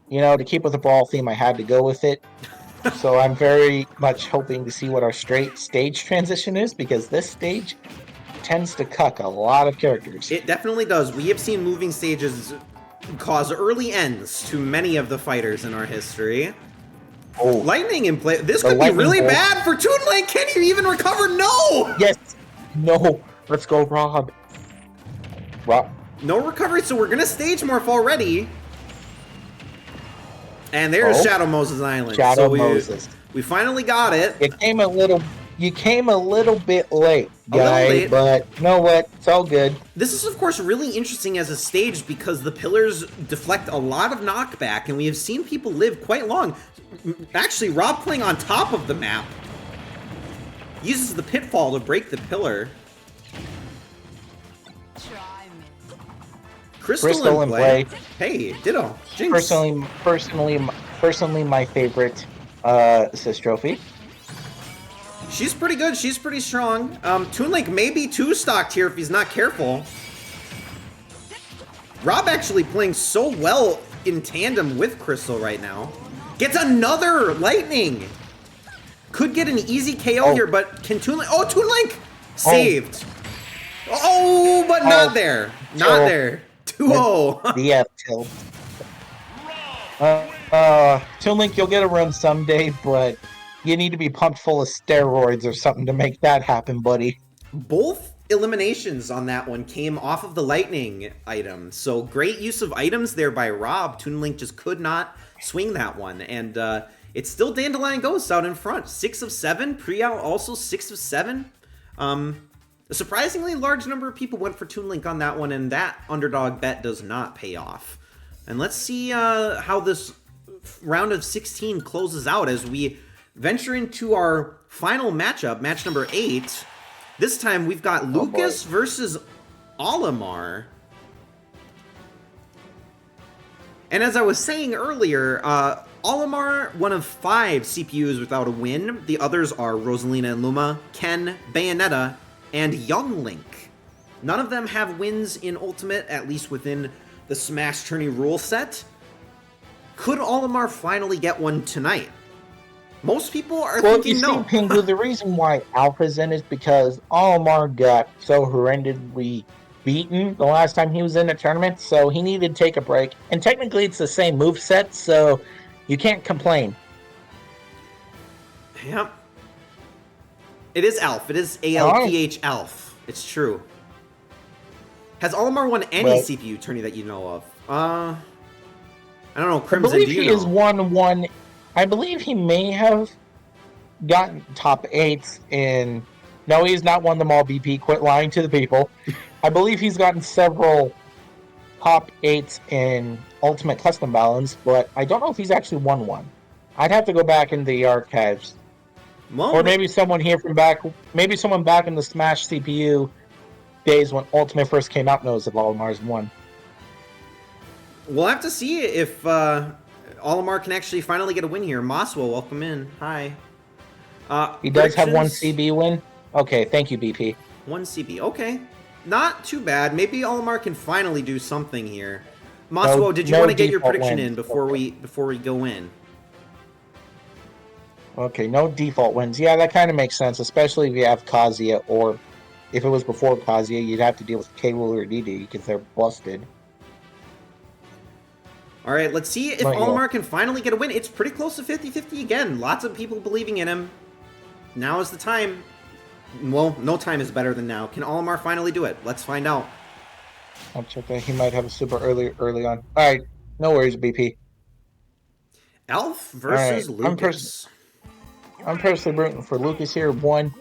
you know, to keep with the Brawl theme, I had to go with it. So I'm very much hoping to see what our straight stage transition is, because this stage tends to cuck a lot of characters.
It definitely does. We have seen moving stages cause early ends to many of the fighters in our history.
Oh,
Lightning in play. This could be really bad for Toon Link. Can you even recover? No!
Yes. No. Let's go, Rob. Rob.
No recovery, so we're going to stage morph already. And there's Shadow Moses Island.
Shadow Moses.
We finally got it.
You came a little bit late, guy, but you know what? It's all good.
This is, of course, really interesting as a stage because the pillars deflect a lot of knockback, and we have seen people live quite long. Actually, Rob playing on top of the map uses the pitfall to break the pillar. Crystal in play. Hey, ditto. Jinx.
Personally, my favorite assist trophy.
She's pretty good. She's pretty strong. Toon Link may be two-stocked here if he's not careful. Rob actually playing so well in tandem with Crystal right now. Gets another lightning. Could get an easy KO here, but can Toon Link... Oh, Toon Link! Saved. Oh, but not there. Not there. 2-0.
The F tilt. Toon Link, you'll get a run someday, but you need to be pumped full of steroids or something to make that happen, buddy.
Both eliminations on that one came off of the lightning item, so great use of items there by Rob. Toon Link just could not swing that one, and it's still Dandelion Ghost out in front. 6 of 7. Pre-out also 6 of 7. A surprisingly large number of people went for Toon Link on that one, and that underdog bet does not pay off. And let's see how this round of 16 closes out as we venture into our final matchup, match number 8. This time we've got Lucas versus Olimar. And as I was saying earlier, Olimar, one of 5 CPUs without a win. The others are Rosalina and Luma, Ken, Bayonetta, and Young Link. None of them have wins in Ultimate, at least within the SmashTourney rule set. Could Olimar finally get one tonight? Most people are thinking no.
Pingu, the reason why Alpha's in is because Olimar got so horrendously beaten the last time he was in a tournament, so he needed to take a break. And technically it's the same moveset, so you can't complain.
Yep. It is Alf. It is ALPH Alf. It's true. Has Olimar won any CPU tourney that you know of? I don't know. Crimson,
I believe he has won one. I believe he may have gotten top 8s in... No, he's not won them all, BP. Quit lying to the people. I believe he's gotten several top 8s in Ultimate Custom Balance, but I don't know if he's actually won one. I'd have to go back in the archives.
Well,
or maybe someone here from back... Maybe someone back in the Smash CPU days when Ultimate first came out knows if Olimar's won.
We'll have to see if Olimar can actually finally get a win here. Maswa, welcome in. Hi.
He does have one CB win? Okay, thank you, BP.
One CB, okay. Not too bad. Maybe Olimar can finally do something here. Maswa, did you want to get your prediction in before we go in?
Okay, no default wins. Yeah, that kind of makes sense, especially if you have Kazuya, or if it was before Kazuya, you'd have to deal with K-Rool or DD because they're busted.
All right, let's see if Olimar can finally get a win. It's pretty close to 50-50 again. Lots of people believing in him. Now is the time. Well, no time is better than now. Can Olimar finally do it? Let's find out.
I'll check that. He might have a super early on. All right, no worries, BP.
Alf versus Lucas.
I'm personally rooting for Lucas here. 1,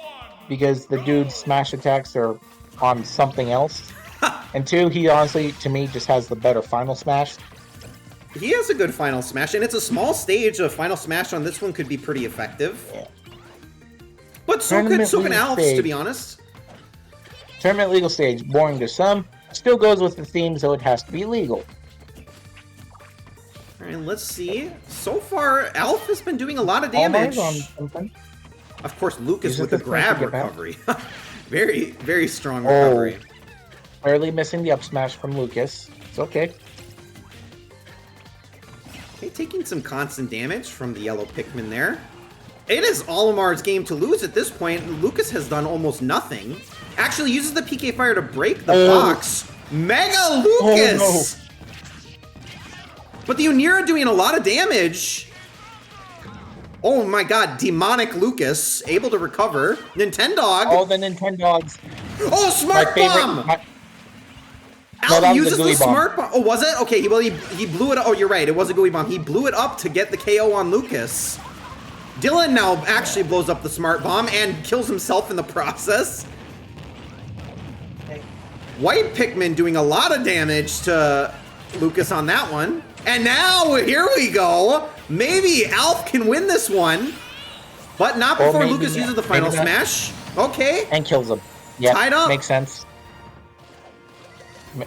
because the dude's smash attacks are on something else. And 2, he honestly, to me, just has the better final smash.
He has a good final smash, and it's a small stage. A final smash on this one could be pretty effective. Yeah. But so can Alf's, to be honest.
Tournament legal stage, boring to some. Still goes with the theme, so it has to be legal.
All right, let's see. So far, Alf has been doing a lot of damage. Of course, Lucas with the grab recovery. Very, very strong recovery.
Barely missing the up smash from Lucas. It's okay.
Okay, taking some constant damage from the yellow Pikmin there. It is Olimar's game to lose at this point. Lucas has done almost nothing. Actually uses the PK Fire to break the box. Mega Lucas!
Oh, no.
But the Unira doing a lot of damage. Oh my god, Demonic Lucas able to recover. Nintendog.
Oh, the Nintendogs.
Oh, Smart Bomb! Alf uses the Smart Bomb. Oh, was it? Okay, he blew it up. Oh, you're right. It was a Gooey Bomb. He blew it up to get the KO on Lucas. Dylan now actually blows up the Smart Bomb and kills himself in the process. White Pikmin doing a lot of damage to Lucas on that one. And now, here we go. Maybe Alf can win this one. But not before Lucas uses the final smash. Okay.
And kills him. Yeah,
tied up.
Makes sense.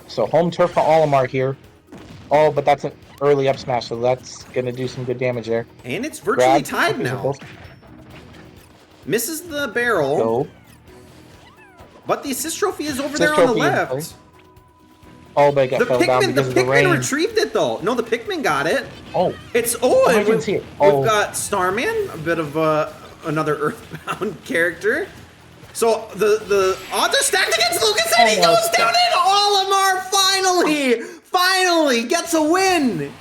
So home turf for Olimar here. Oh, but that's an early up smash, so that's going to do some good damage there.
And it's virtually tied now. Misses the barrel.
Go.
But the assist trophy is over there on the left.
Oh, but it got fell down because of the rain.
The Pikmin retrieved it, though. No, the Pikmin got it.
Oh.
It's, and we've got Starman, a bit of another Earthbound character. So the odds are stacked against Lucas, and he goes down in Olimar finally gets a win.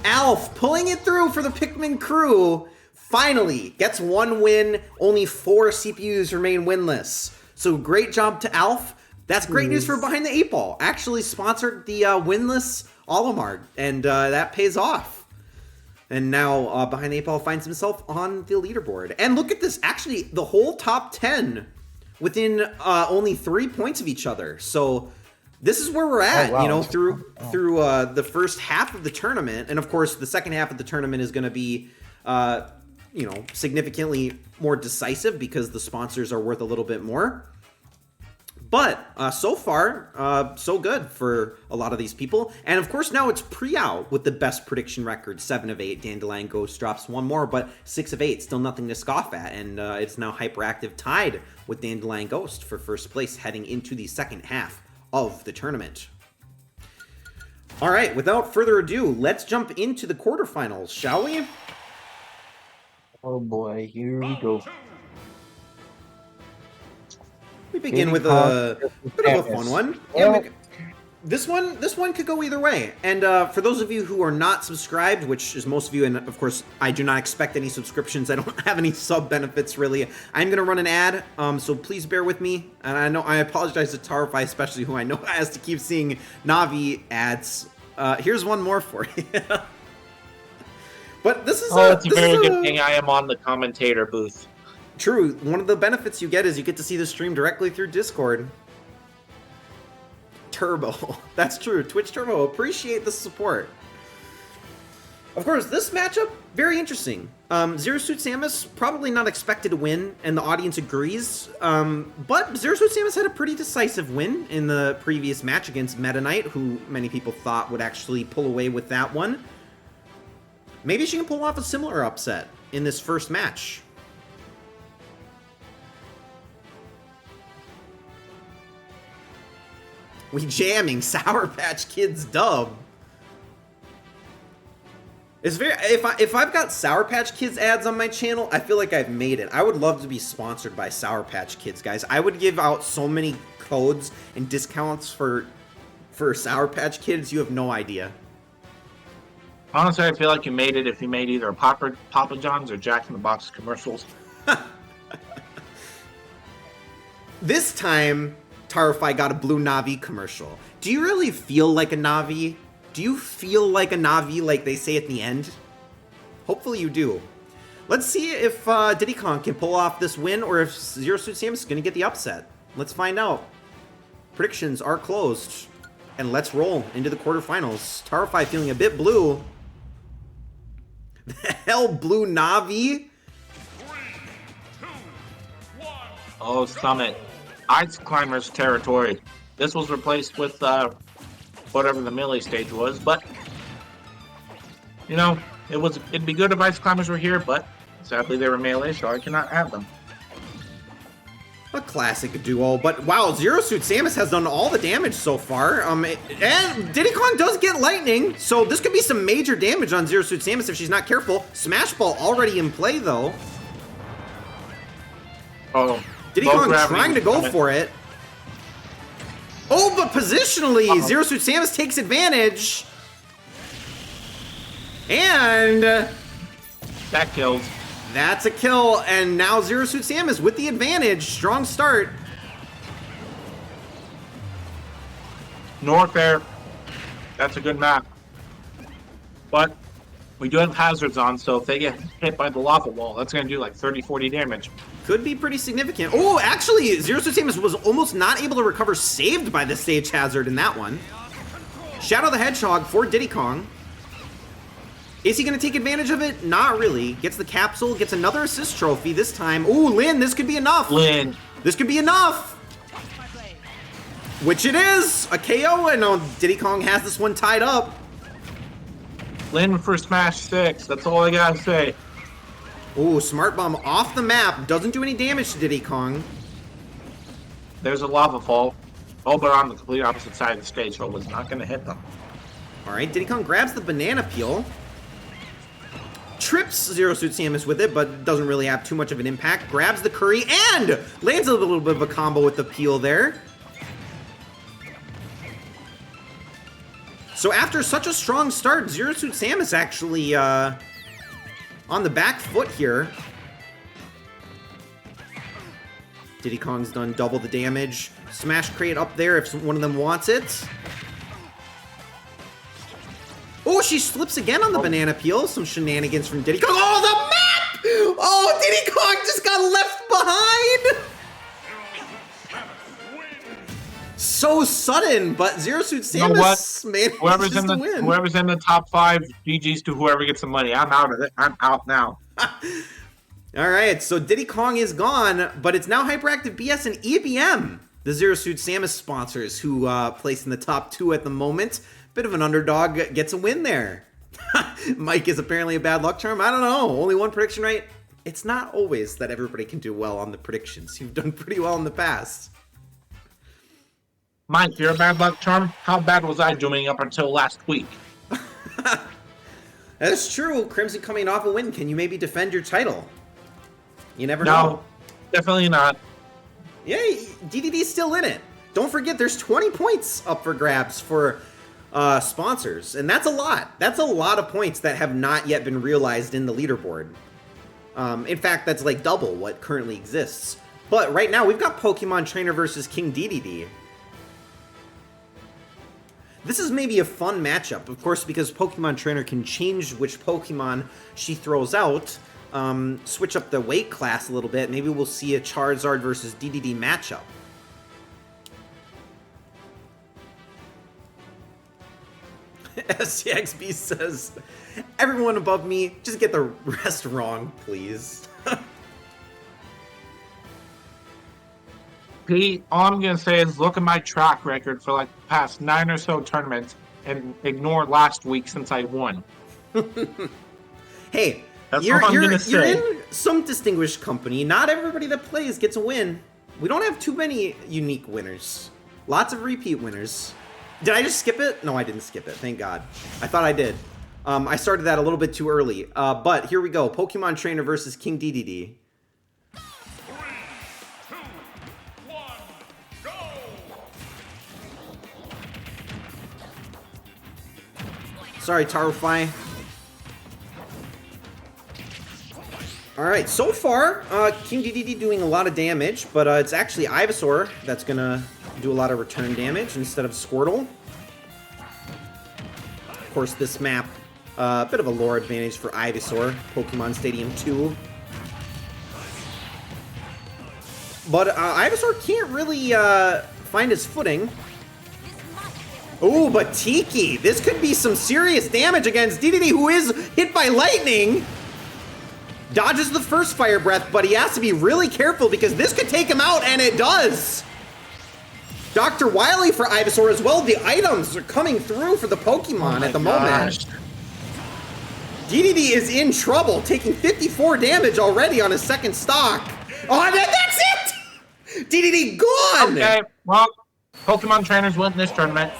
Alf pulling it through for the Pikmin crew. Finally gets one win. Only 4 CPUs remain winless. So great job to Alf. That's great news for Behind the 8 Ball. Actually sponsored the winless Olimar, and that pays off. And now Behind the 8 Ball finds himself on the leaderboard. And look at this. Actually, the whole top 10 within only 3 points of each other. So this is where we're at, you know, through the first half of the tournament. And of course, the second half of the tournament is going to be, you know, significantly more decisive because the sponsors are worth a little bit more. But so far, so good for a lot of these people. And of course, now it's Priao with the best prediction record, 7 of 8. Dandelion Ghost drops one more, but 6 of 8, still nothing to scoff at. And it's now Hyperactive tied with Dandelion Ghost for first place heading into the second half of the tournament. All right, without further ado, let's jump into the quarterfinals, shall we?
Oh boy, here we go.
We begin with a bit of a fun one. Yeah, this one could go either way. And for those of you who are not subscribed, which is most of you, and of course I do not expect any subscriptions. I don't have any sub benefits really. I'm gonna run an ad, so please bear with me. And I apologize to Tarify, especially who I know has to keep seeing Navi ads. Here's one more for you. But this is
it's a very good thing I am on the commentator booth.
True. One of the benefits you get is you get to see the stream directly through Discord. Turbo. That's true. Twitch Turbo. Appreciate the support. Of course, this matchup, very interesting. Zero Suit Samus, probably not expected to win, and the audience agrees. But Zero Suit Samus had a pretty decisive win in the previous match against Meta Knight, who many people thought would actually pull away with that one. Maybe she can pull off a similar upset in this first match. We jamming Sour Patch Kids dub. It's very if I've got Sour Patch Kids ads on my channel, I feel like I've made it. I would love to be sponsored by Sour Patch Kids, guys. I would give out so many codes and discounts for Sour Patch Kids. You have no idea.
Honestly, I feel like you made it if you made either Papa John's or Jack in the Box commercials.
This time, Tarify got a blue Navi commercial. Do you really feel like a Navi? Do you feel like a Navi like they say at the end? Hopefully you do. Let's see if Diddy Kong can pull off this win or if Zero Suit Samus is going to get the upset. Let's find out. Predictions are closed. And let's roll into the quarterfinals. Tarify feeling a bit blue. The hell, blue Navi?
3, 2, 1.
Oh, Summit. Ice Climbers territory. This was replaced with whatever the melee stage was, but you know, it'd be good if Ice Climbers were here, but sadly they were melee, so I cannot have them.
A classic duo, but wow, Zero Suit Samus has done all the damage so far. And Diddy Kong does get lightning, so this could be some major damage on Zero Suit Samus if she's not careful. Smash Ball already in play though.
Oh,
Diddy Kong trying to go for it. Oh, but positionally, Zero Suit Samus takes advantage. And
that kills.
that's a kill, and now Zero Suit Samus with the advantage. Strong start.
Norfair. That's a good map. But we do have hazards on, so if they get hit by the lava wall, that's going to do like 30, 40 damage.
Could be pretty significant. Oh, actually, Zero Suit Samus was almost not able to recover, saved by the stage hazard in that one. Shadow the Hedgehog for Diddy Kong. Is he going to take advantage of it? Not really. Gets the capsule, gets another assist trophy this time. Ooh, Lynn, this could be enough.
Lynn.
This could be enough. Which it is. A KO, and Diddy Kong has this one tied up.
Lynn for Smash 6. That's all I got to say.
Ooh, Smart Bomb off the map. Doesn't do any damage to Diddy Kong.
There's a lava fall. Oh, but on the complete opposite side of the stage, so it was not going to hit them.
All right, Diddy Kong grabs the banana peel. Trips Zero Suit Samus with it, but doesn't really have too much of an impact. Grabs the curry and lands a little bit of a combo with the peel there. So after such a strong start, Zero Suit Samus actually on the back foot here. Diddy Kong's done double the damage. Smash Crate up there if one of them wants it. Oh, she slips again on the banana peel. Some shenanigans from Diddy Kong. Oh, the map! Oh, Diddy Kong just got left behind. So sudden, but Zero Suit Samus manages to win.
Whoever's in the top 5, GG's to whoever gets the money. I'm out of it. I'm out now.
All right, so Diddy Kong is gone, but it's now Hyperactive BS and EBM, the Zero Suit Samus sponsors, who place in the top 2 at the moment. Bit of an underdog gets a win there. Mike is apparently a bad luck charm. I don't know. Only one prediction right. It's not always that everybody can do well on the predictions. You've done pretty well in the past.
Mike, you're a bad luck charm? How bad was I doing up until last week?
That's true. Crimson coming off a win. Can you maybe defend your title? You never know.
No, definitely not.
Yeah, DDD's still in it. Don't forget, there's 20 points up for grabs for sponsors, and that's a lot. That's a lot of points that have not yet been realized in the leaderboard. In fact, that's like double what currently exists. But right now, we've got Pokemon Trainer versus King DDD. This is maybe a fun matchup, of course, because Pokemon Trainer can change which Pokemon she throws out, switch up the weight class a little bit. Maybe we'll see a Charizard versus DDD matchup. SCXB says, everyone above me, just get the rest wrong, please.
Pete, all I'm going to say is look at my track record for like the past 9 or so tournaments and ignore last week since I won.
Hey,
That's
you're
all I'm gonna say.
in some distinguished company. Not everybody that plays gets a win. We don't have too many unique winners. Lots of repeat winners. Did I just skip it? No, I didn't skip it. Thank God. I thought I did. I started that a little bit too early. But here we go. Pokemon Trainer versus King DDD.
3, 2, 1, go!
Sorry, Tarufai. Alright, so far, King DDD doing a lot of damage, but it's actually Ivysaur that's gonna do a lot of return damage instead of Squirtle. Of course, this map, a bit of a lore advantage for Ivysaur, Pokemon Stadium 2. But Ivysaur can't really find his footing. Ooh, but Tiki, this could be some serious damage against DDD, who is hit by lightning. Dodges the first Fire Breath, but he has to be really careful because this could take him out, and it does. Dr. Wily for Ivysaur as well. The items are coming through for the Pokemon at the moment. DDD is in trouble, taking 54 damage already on his second stock. Oh, that's it! DDD gone!
Okay, well, Pokemon trainers win this tournament.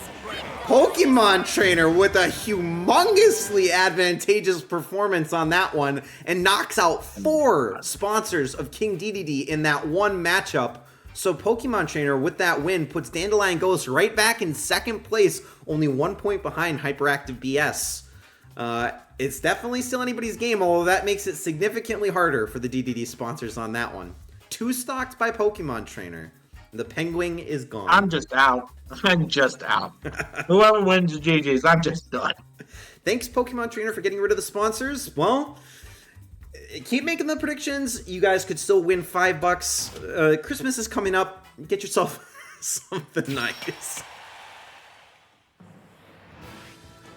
Pokemon Trainer with a humongously advantageous performance on that one and knocks out 4 sponsors of King DDD in that one matchup. So Pokemon Trainer with that win puts Dandelion Ghost right back in second place, only 1 point behind Hyperactive BS. It's definitely still anybody's game, although that makes it significantly harder for the DDD sponsors on that one. 2 stocked by Pokemon Trainer. The Penguin is gone.
I'm just out. I'm just out. Whoever wins the GG's, I'm just done.
Thanks, Pokemon Trainer, for getting rid of the sponsors. Well, keep making the predictions. You guys could still win $5. Christmas is coming up. Get yourself something nice.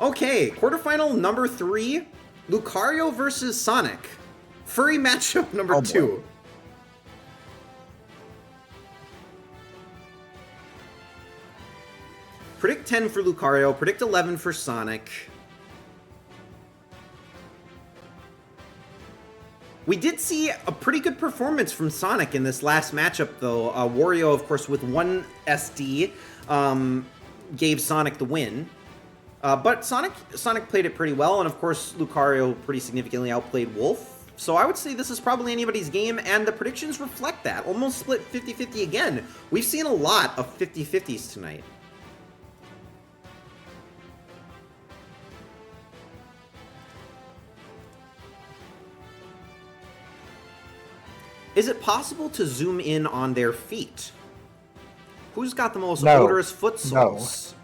Okay, quarterfinal number 3. Lucario versus Sonic. Furry matchup number 2. Predict 10 for Lucario, predict 11 for Sonic. We did see a pretty good performance from Sonic in this last matchup, though. Wario, of course, with 1 SD, gave Sonic the win. But Sonic played it pretty well, and of course, Lucario pretty significantly outplayed Wolf. So I would say this is probably anybody's game, and the predictions reflect that. Almost split 50-50 again. We've seen a lot of 50-50s tonight. Is it possible to zoom in on their feet? Who's got the most odorous foot soles?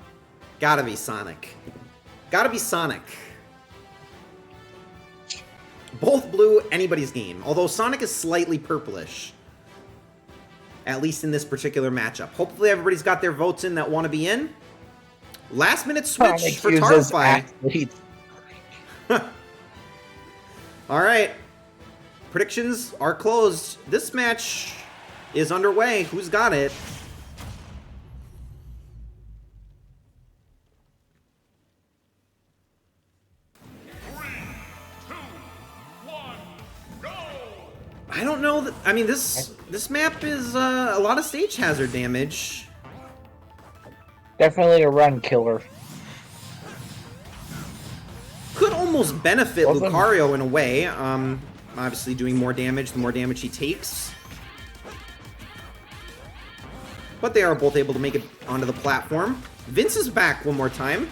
Gotta be Sonic. Gotta be Sonic. Both blue, anybody's game. Although Sonic is slightly purplish. At least in this particular matchup. Hopefully everybody's got their votes in that want to be in. Last minute switch
Sonic
for
uses
Tarfly.
athletes.
Alright. Predictions are closed. This match is underway. Who's got it? I don't know that. I mean, this map is a lot of stage hazard damage.
Definitely a run killer.
Could almost benefit Lucario in a way. Obviously doing more damage the more damage he takes. But they are both able to make it onto the platform. Vince is back one more time.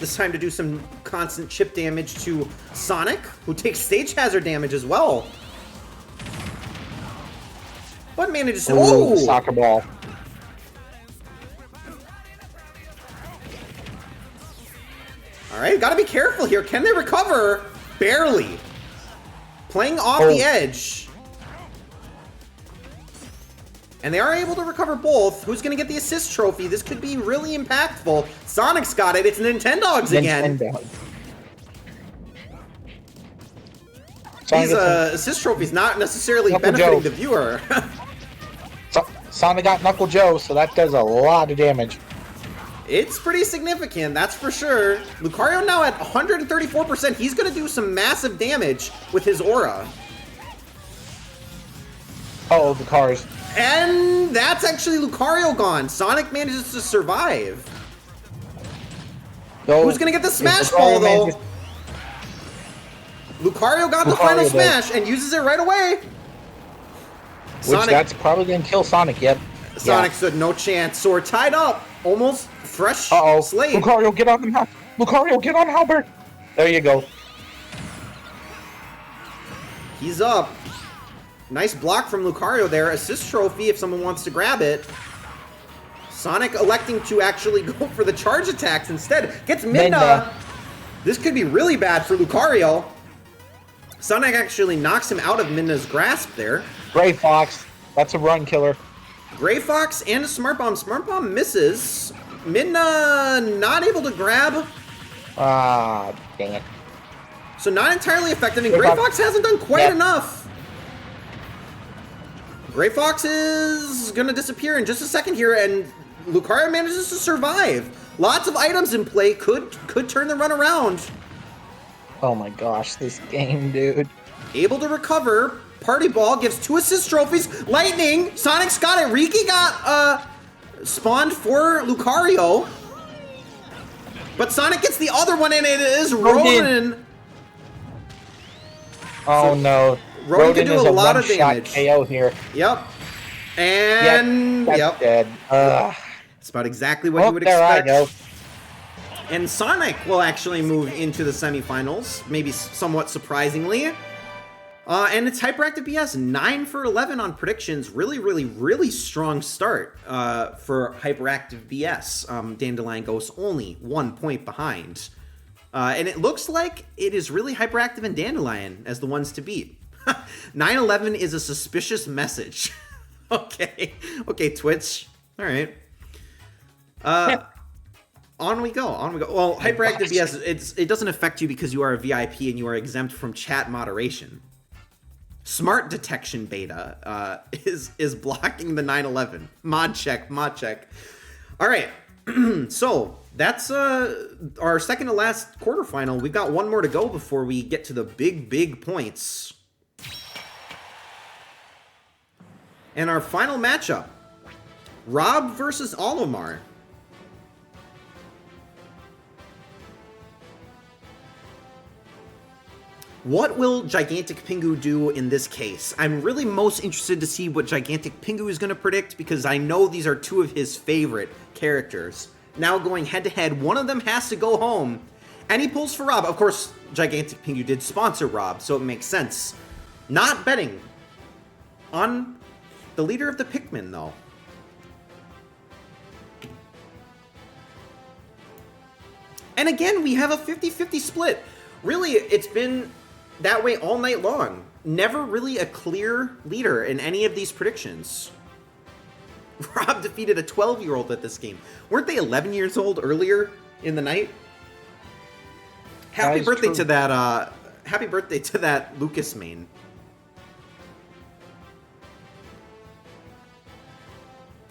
This time to do some constant chip damage to Sonic, who takes stage hazard damage as well. But manages to... Oh!
Soccer ball.
Alright, gotta be careful here. Can they recover? Barely. Playing off the edge. And they are able to recover both. Who's going to get the assist trophy? This could be really impactful. Sonic's got it. It's Nintendogs again. These assist trophies not necessarily benefiting the viewer.
Sonic got Knuckle Joe, so that does a lot of damage.
It's pretty significant, that's for sure. Lucario now at 134%. He's going to do some massive damage with his aura.
Uh-oh, the cars.
And that's actually Lucario gone. Sonic manages to survive. Who's going to get the Smash Ball, though? Lucario got the final smash and uses it right away.
Which that's probably going to kill Sonic, yep.
Sonic stood no chance. So we're tied up. Almost fresh slate.
Lucario, get on him. Lucario, get on Halbert. There you go.
He's up. Nice block from Lucario there. Assist trophy if someone wants to grab it. Sonic electing to actually go for the charge attacks instead. Gets Midna. This could be really bad for Lucario. Sonic actually knocks him out of Midna's grasp there.
Gray Fox. That's a run killer.
Gray Fox and a Smart Bomb. Smart Bomb misses. Midna not able to grab.
Ah, dang it.
So not entirely effective, and Gray Fox hasn't done quite enough. Gray Fox is going to disappear in just a second here, and Lucario manages to survive. Lots of items in play could turn the run around.
Oh my gosh, this game, dude.
Able to recover. Party Ball gives 2 assist trophies. Lightning, Sonic's got it. Riki got spawned for Lucario. But Sonic gets the other one, and it is Ronan.
Oh no.
Ronan can do
is
a lot of
one-shot
damage.
KO here.
Yep. And
That's dead.
it's about exactly what you would
there
expect.
I go.
And Sonic will actually move into the semifinals, maybe somewhat surprisingly. And it's Hyperactive BS, 9 for 11 on predictions. Really, really, really strong start for Hyperactive BS. Dandelion Ghost only 1 point behind. And it looks like it is really Hyperactive and Dandelion as the ones to beat. 9-11 is a suspicious message. Okay, Twitch. All right. On we go. Well, Hyperactive BS, it doesn't affect you because you are a VIP and you are exempt from chat moderation. Smart Detection Beta is blocking the 9-11. Mod check. All right. So that's our second to last quarterfinal. We've got one more to go before we get to the big points. And our final matchup, Rob versus Olimar. What will Gigantic Pingu do in this case? I'm really most interested to see what Gigantic Pingu is going to predict because I know these are 2 of his favorite characters. Now going head-to-head, one of them has to go home, and he pulls for Rob. Of course, Gigantic Pingu did sponsor Rob, so it makes sense. Not betting on the leader of the Pikmin, though. And again, we have a 50-50 split. Really, it's been that way all night long. Never really a clear leader in any of these predictions. Rob defeated a 12-year-old at this game. Weren't they 11 years old earlier in the night? Happy birthday to that, happy birthday to that Lucas main.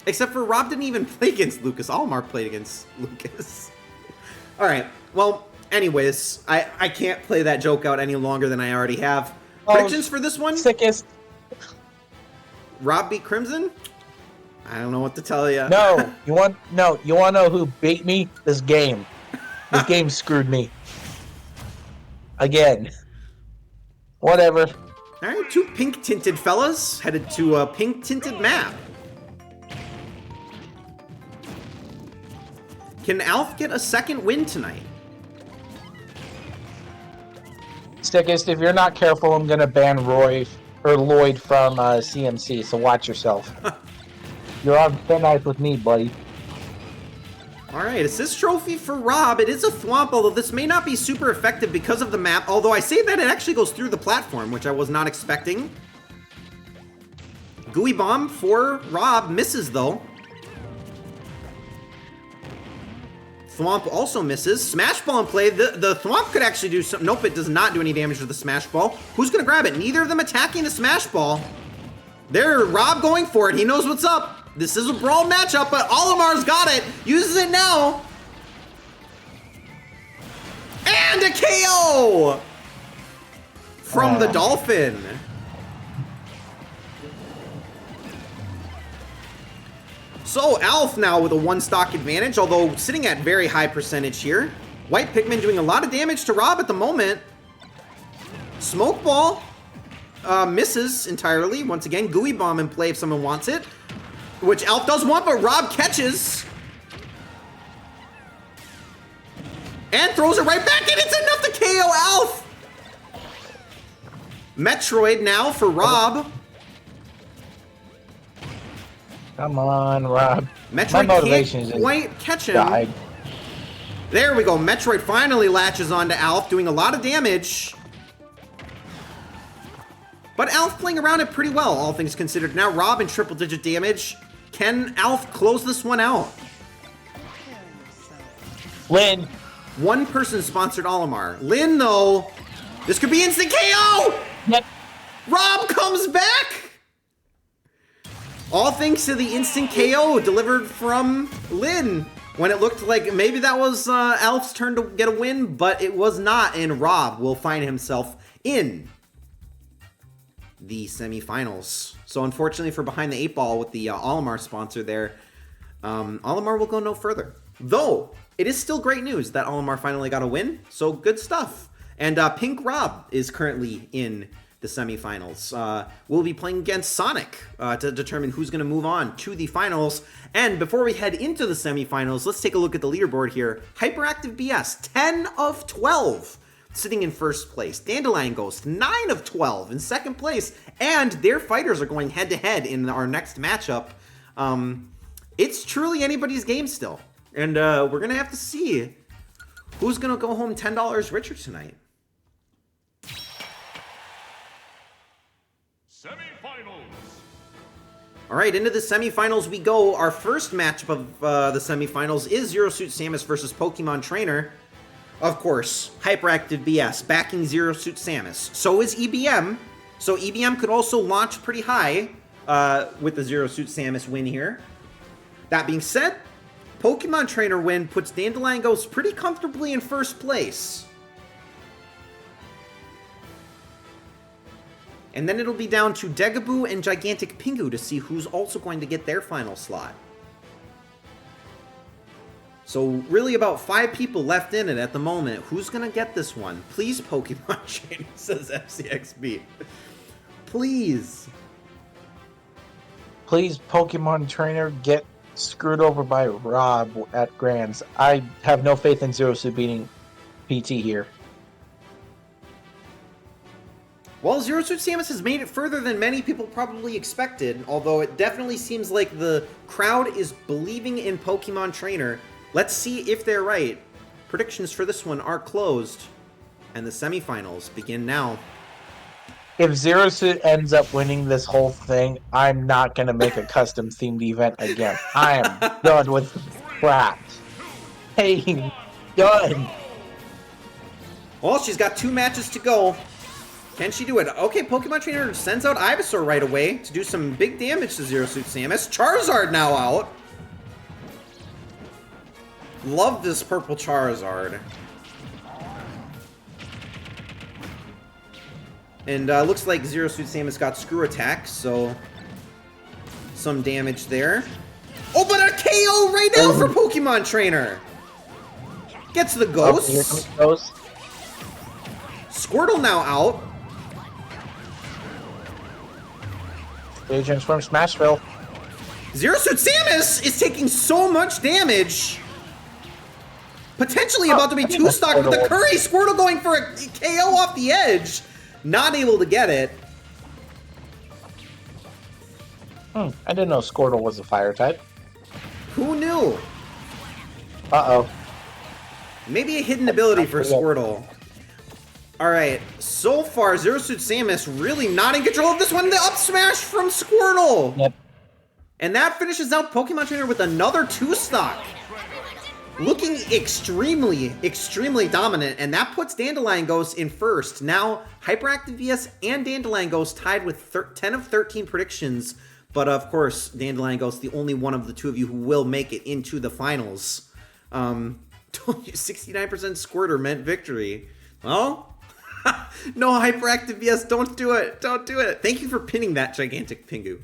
Except for Rob didn't even play against Lucas. Olimar played against Lucas. All right. Well, anyways, I can't play that joke out any longer than I already have. Predictions for this one?
Sickest.
Rob beat Crimson? I don't know what to tell you.
No, you want to know who beat me? This game. This game screwed me. Again. Whatever.
All right, 2 pink-tinted fellas headed to a pink-tinted map. Can Alf get a second win tonight?
Sickest, if you're not careful, I'm gonna ban Lloyd from CMC, so watch yourself. You're on thin ice with me, buddy.
All right, assist trophy for Rob. It is a thwomp, although this may not be super effective because of the map, although I say that it actually goes through the platform, which I was not expecting. Gooey Bomb for Rob, misses though. Thwomp also misses. Smash Ball in play. The Thwomp could actually do some. Nope, it does not do any damage to the Smash Ball. Who's going to grab it? Neither of them attacking the Smash Ball. There, Rob going for it. He knows what's up. This is a Brawl matchup, but Olimar's got it. Uses it now. And a KO from the Dolphin. So Alf now with a 1-stock advantage, although sitting at very high percentage here. White Pikmin doing a lot of damage to Rob at the moment. Smoke Ball misses entirely. Once again, Gooey Bomb in play if someone wants it. Which Alf does want, but Rob catches. And throws it right back, and it's enough to KO Alf! Metroid now for Rob.
Come on, Rob.
Metroid can't quite catch him.
Died.
There we go. Metroid finally latches onto Alf, doing a lot of damage. But Alf playing around it pretty well, all things considered. Now Rob in triple-digit damage. Can Alf close this one out?
Lynn.
One person sponsored Olimar. Lynn, though. This could be instant KO!
Yep.
Rob comes back! All thanks to the instant KO delivered from Lynn. When it looked like maybe that was Alf's turn to get a win, but it was not, and Rob will find himself in the semifinals. So unfortunately for Behind the Eight Ball with the Olimar sponsor there, Olimar will go no further. Though, it is still great news that Olimar finally got a win, so good stuff. And Pink Rob is currently in the semifinals. We'll be playing against Sonic to determine who's going to move on to the finals. And before we head into the semifinals, let's take a look at the leaderboard here. Hyperactive BS, 10 of 12, sitting in first place. Dandelion Ghost, 9 of 12 in second place. And their fighters are going head-to-head in our next matchup. It's truly anybody's game still. And we're going to have to see who's going to go home $10 richer tonight.
Semifinals.
All right, into the semifinals we go. Our first matchup of the semifinals is Zero Suit Samus versus Pokemon Trainer. Of course, Hyperactive BS backing Zero Suit Samus. So is EBM. So EBM could also launch pretty high with the Zero Suit Samus win here. That being said, Pokemon Trainer win puts Dandelion Ghost pretty comfortably in first place. And then it'll be down to Degaboo and Gigantic Pingu to see who's also going to get their final slot. So really about 5 people left in it at the moment. Who's going to get this one? Please, Pokemon Trainer, says FCXB. Please.
Please, Pokemon Trainer, get screwed over by Rob at Grands. I have no faith in Zero Suit beating PT here.
Well, Zero Suit Samus has made it further than many people probably expected, although it definitely seems like the crowd is believing in Pokemon Trainer. Let's see if they're right. Predictions for this one are closed, and the semifinals begin now.
If Zero Suit ends up winning this whole thing, I'm not going to make a custom themed event again. I am done with crap. Hey, done.
Well, she's got 2 matches to go. Can she do it? Okay, Pokemon Trainer sends out Ivysaur right away to do some big damage to Zero Suit Samus. Charizard now out. Love this purple Charizard. And looks like Zero Suit Samus got Screw Attack, so some damage there. Oh, but a KO right now for Pokemon Trainer. Gets the Ghost.
Here comes Ghost.
Squirtle now out.
Stage Transform Smashville.
Zero Suit Samus is taking so much damage. Potentially about to be 2-stock with the Curry. Squirtle going for a KO off the edge. Not able to get it.
I didn't know Squirtle was a fire type.
Who knew?
Uh-oh.
Maybe a hidden ability for Squirtle. Alright, so far Zero Suit Samus really not in control of this one. The up smash from Squirtle.
Yep.
And that finishes out Pokemon Trainer with another 2-stock. Looking extremely, extremely dominant, and that puts Dandelion Ghost in first. Now, Hyperactive VS and Dandelion Ghost tied with 10 of 13 predictions, but of course, Dandelion Ghost, the only one of the two of you who will make it into the finals. Told you 69% Squirter meant victory. Well, no, Hyperactive VS, don't do it. Don't do it. Thank you for pinning that Gigantic Pingu.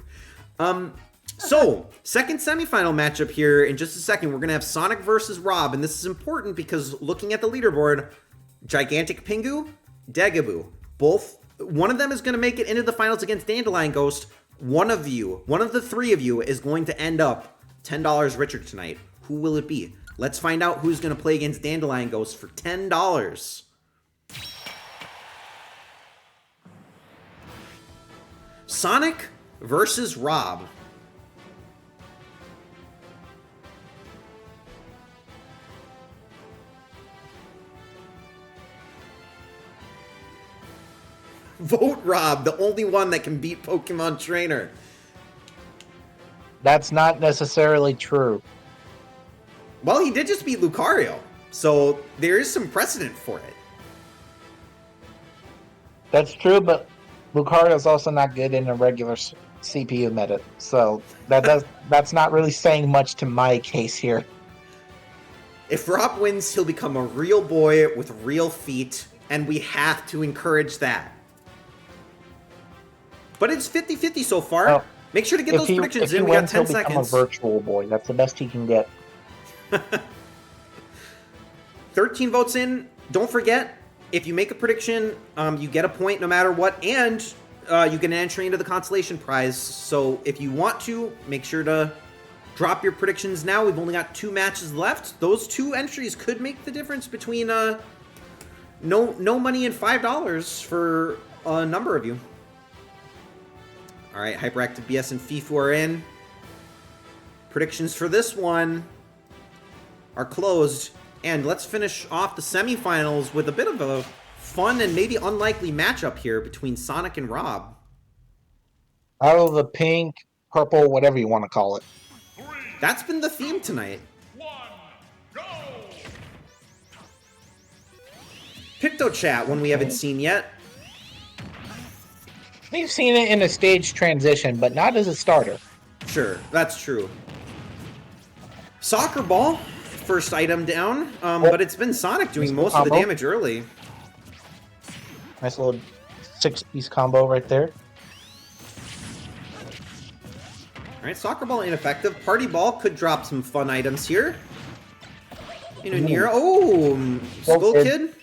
So, second semifinal matchup here in just a second. We're going to have Sonic versus Rob, and this is important because looking at the leaderboard, Gigantic Pingu, Degaboo, one of them is going to make it into the finals against Dandelion Ghost. One of the 3 of you is going to end up $10 richer tonight. Who will it be? Let's find out who's going to play against Dandelion Ghost for $10. Sonic versus Rob. Vote Rob, the only one that can beat Pokemon Trainer.
That's not necessarily true.
Well, he did just beat Lucario, so there is some precedent for it.
That's true, but Lucario's also not good in a regular CPU meta, so that's not really saying much to my case here.
If Rob wins, he'll become a real boy with real feet, and we have to encourage that. But it's 50-50 so far.
Well,
Make sure to get those predictions in. We got 10 seconds.
Become a virtual boy. That's the best he can get.
13 votes in. Don't forget, if you make a prediction, you get a point no matter what, and you get an entry into the consolation prize. So if you want to, make sure to drop your predictions now. We've only got 2 matches left. Those 2 entries could make the difference between no money and $5 for a number of you. All right, Hyperactive BS and FIFU are in. Predictions for this one are closed. And let's finish off the semifinals with a bit of a fun and maybe unlikely matchup here between Sonic and Rob.
Out of the pink, purple, whatever you want to call it.
That's been the theme tonight.
1, go!
PictoChat, one we haven't seen yet.
We've seen it in a stage transition, but not as a starter.
Sure, that's true. Soccer ball, first item down, but it's been Sonic doing most of the damage early.
Nice little 6-piece combo right there.
All right, soccer ball ineffective. Party ball could drop some fun items here. You know, near. Oh, Skull Kid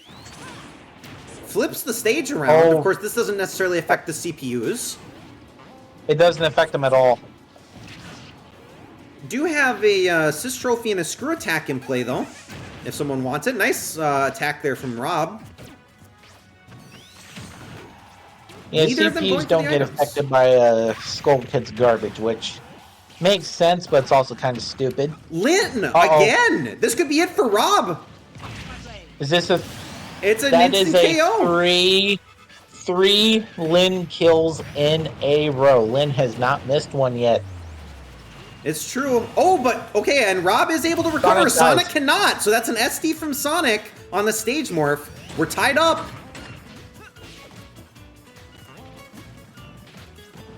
flips the stage around. Of course, this doesn't necessarily affect the CPUs.
It doesn't affect them at all.
Do have a Sys Trophy and a Screw Attack in play, though, if someone wants it. Nice attack there from Rob.
Yeah, CPUs don't get affected by Skull Kid's garbage, which makes sense, but it's also kind of stupid.
Lynn, again! This could be it for Rob!
Is this a...
It's an
that
instant
is a
KO!
three Lynn kills in a row. Lynn has not missed one yet.
It's true. Oh, but, okay, and Rob is able to recover. Sonic cannot, so that's an SD from Sonic on the stage morph. We're tied up.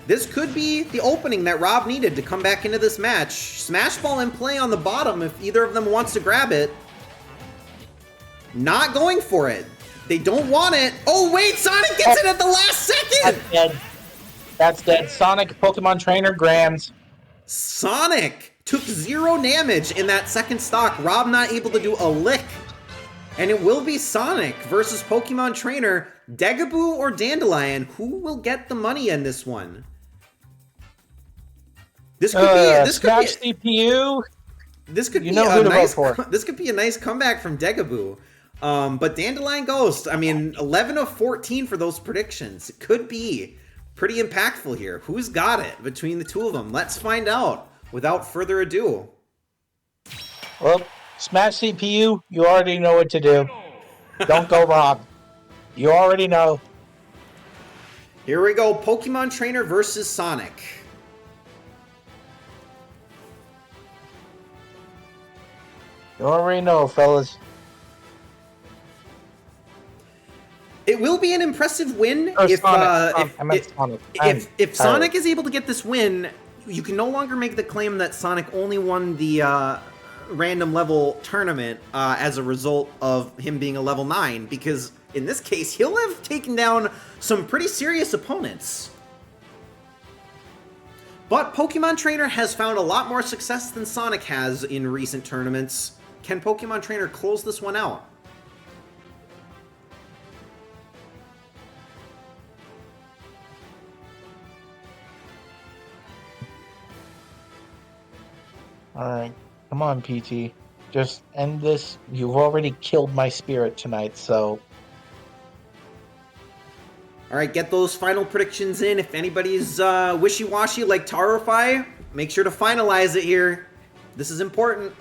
This could be the opening that Rob needed to come back into this match. Smash Ball in play on the bottom if either of them wants to grab it. Not going for it. They don't want it. Oh, wait, Sonic gets it at the last second!
That's dead. That's dead. Sonic, Pokemon Trainer, Grams.
Sonic took 0 damage in that second stock. Rob not able to do a lick. And it will be Sonic versus Pokemon Trainer. Degaboo or Dandelion? Who will get the money in this one? This could be
Smash CPU.
This could
you
be
know
a
who to
nice.
vote for.
This could be a nice comeback from Degaboo. But Dandelion Ghost, I mean, 11 of 14 for those predictions. It could be pretty impactful here. Who's got it between the two of them? Let's find out without further ado.
Well, Smash CPU, you already know what to do. Don't go Rob. You already know.
Here we go. Pokemon Trainer versus Sonic.
You already know, fellas.
It will be an impressive win if Sonic is able to get this win. You can no longer make the claim that Sonic only won the random level tournament as a result of him being a level 9, because in this case, he'll have taken down some pretty serious opponents. But Pokemon Trainer has found a lot more success than Sonic has in recent tournaments. Can Pokemon Trainer close this one out?
Alright, come on, PT. Just end this. You've already killed my spirit tonight, so...
Alright, get those final predictions in. If anybody's wishy-washy like Tarify, make sure to finalize it here. This is important.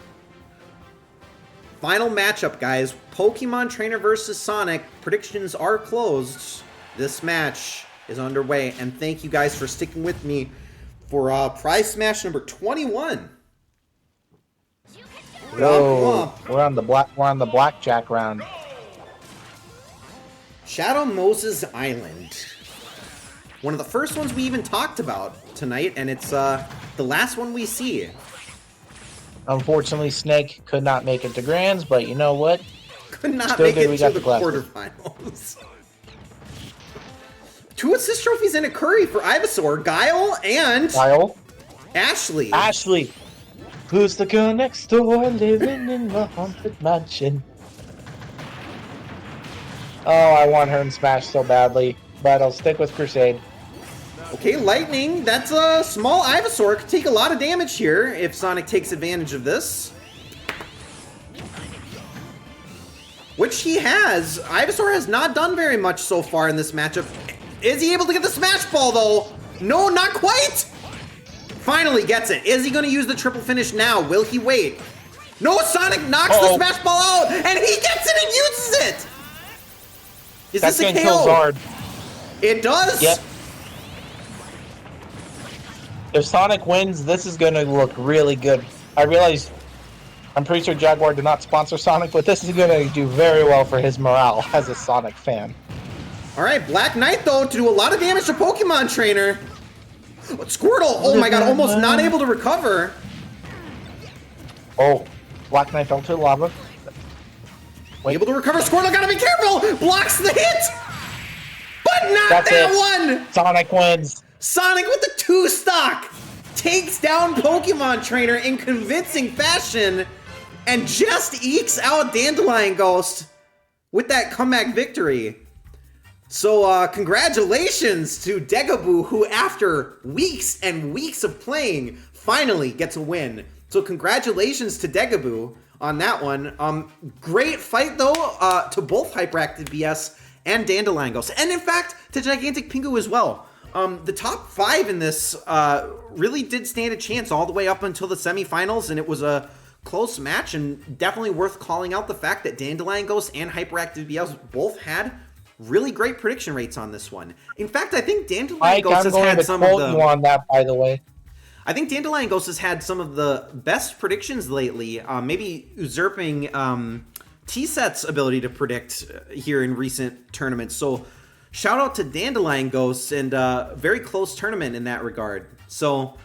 Final matchup, guys. Pokemon Trainer versus Sonic. Predictions are closed. This match is underway, and thank you guys for sticking with me for prize smash number 21.
Whoa, we're on the blackjack round.
Shadow Moses Island. One of the first ones we even talked about tonight, and it's the last one we see.
Unfortunately, Snake could not make it to Grands, but you know what?
Could not make it to the quarterfinals. 2 assist trophies and a curry for Ivysaur, Guile, and
Kyle.
Ashley.
Ashley. Who's the girl next door living in the haunted mansion? Oh, I want her in Smash so badly, but I'll stick with Crusade.
Okay, Lightning. That's a small Ivysaur. Could take a lot of damage here if Sonic takes advantage of this. Which he has. Ivysaur has not done very much so far in this matchup. Is he able to get the Smash Ball, though? No, not quite! Finally gets it. Is he going to use the triple finish now? Will he wait? No, Sonic knocks the Smash Ball out, and he gets it and uses it! Is this a KO?
Zard.
It does?
Yep. If Sonic wins, this is going to look really good. I realize, I'm pretty sure Jaguar did not sponsor Sonic, but this is going to do very well for his morale as a Sonic fan.
Alright, Black Knight, though, to do a lot of damage to Pokemon Trainer. Squirtle, oh my god, almost not able to recover.
Oh, Black Knight fell to the lava. Wait.
Able to recover, Squirtle, gotta be careful! Blocks the hit! But not
That's
that
it.
one!
Sonic wins.
Sonic with the 2-stock! Takes down Pokemon Trainer in convincing fashion and just ekes out Dandelion Ghost with that comeback victory. So, congratulations to Degaboo, who after weeks and weeks of playing, finally gets a win. So congratulations to Degaboo on that one. Great fight, though, to both Hyperactive BS and Dandelion Ghost. And in fact, to Gigantic Pingu as well. The top 5 in this really did stand a chance all the way up until the semifinals, and it was a close match, and definitely worth calling out the fact that Dandelion Ghost and Hyperactive BS both had really great prediction rates on this one. In fact, I think Dandelion Ghost has had some of the...
you on that, by the way.
I think Dandelion Ghost has had some of the best predictions lately, maybe usurping T-Set's ability to predict here in recent tournaments. So shout out to Dandelion Ghost, and very close tournament in that regard. So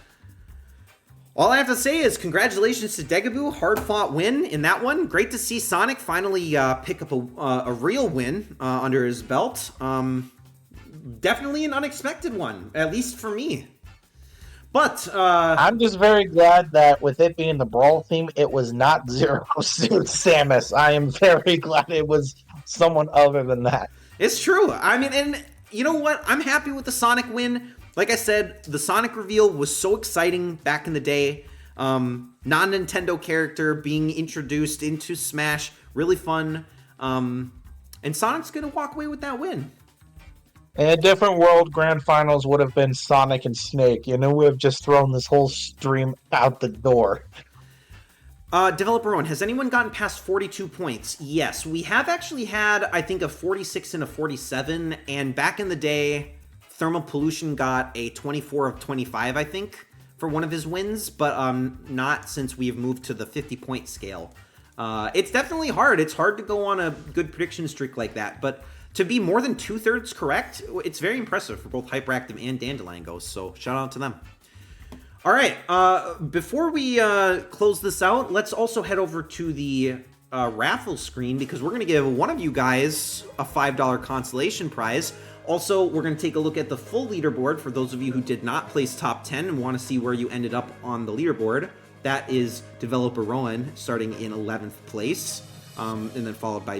all I have to say is congratulations to Degaboo, hard-fought win in that one. Great to see Sonic finally pick up a real win under his belt. Definitely an unexpected one, at least for me. But
I'm just very glad that with it being the Brawl theme, it was not Zero Suit Samus. I am very glad it was someone other than that.
It's true. I mean, and you know what? I'm happy with the Sonic win. Like I said, the Sonic reveal was so exciting back in the day. Non-Nintendo character being introduced into Smash, really fun. And Sonic's going to walk away with that win.
In a different world, Grand Finals would have been Sonic and Snake. You know, we have just thrown this whole stream out the door.
Developer One, has anyone gotten past 42 points? Yes, we have actually had, I think, a 46 and a 47. And back in the day, Thermal Pollution got a 24 of 25, I think, for one of his wins. But not since we've moved to the 50-point scale. It's definitely hard. It's hard to go on a good prediction streak like that. But to be more than 2/3 correct, it's very impressive for both Hyperactive and Dandelion Ghost, so shout out to them. All right, before we close this out, let's also head over to the raffle screen, because we're going to give one of you guys a $5 consolation prize. Also, we're going to take a look at the full leaderboard for those of you who did not place top 10 and want to see where you ended up on the leaderboard. That is Developer Rowan starting in 11th place, and then followed by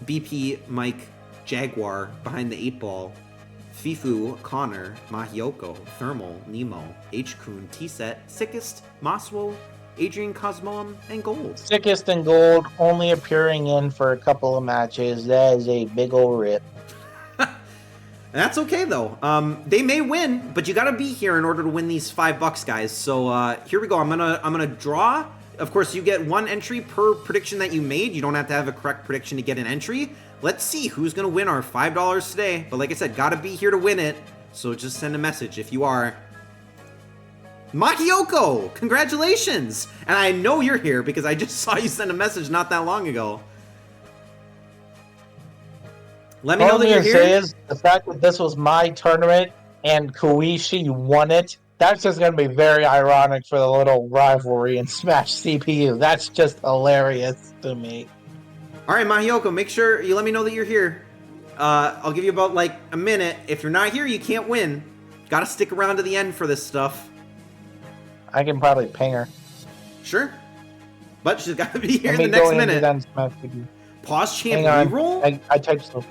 BP, Mike, Jaguar, Behind the 8 Ball, Fifu, Connor, Mahioko, Thermal, Nemo, H-Kun, T-Set, Sickest, Maswo, Adrian Cosmoam, and Gold.
Sickest and Gold only appearing in for a couple of matches. That is a big ol' rip.
That's okay, though. They may win, but you gotta be here in order to win these $5, guys. So here we go. I'm gonna draw. Of course, you get one entry per prediction that you made. You don't have to have a correct prediction to get an entry. Let's see who's going to win our $5 today. But like I said, got to be here to win it. So just send a message if you are. Makioko, congratulations. And I know you're here because I just saw you send a message not that long ago. Let me know that you're here.
All I'm going to say is the fact that this was my tournament and Koishi won it, that's just going to be very ironic for the little rivalry in Smash CPU. That's just hilarious to me.
All right, Mahioko, make sure you let me know that you're here. I'll give you about like a minute. If you're not here, you can't win. Got to stick around to the end for this stuff.
I can probably ping her.
Sure. But she's got to be here
Let
in
me
the
go
next
into
minute.
that Smash video.
Pause champ
Hang on.
reroll?
I typed so.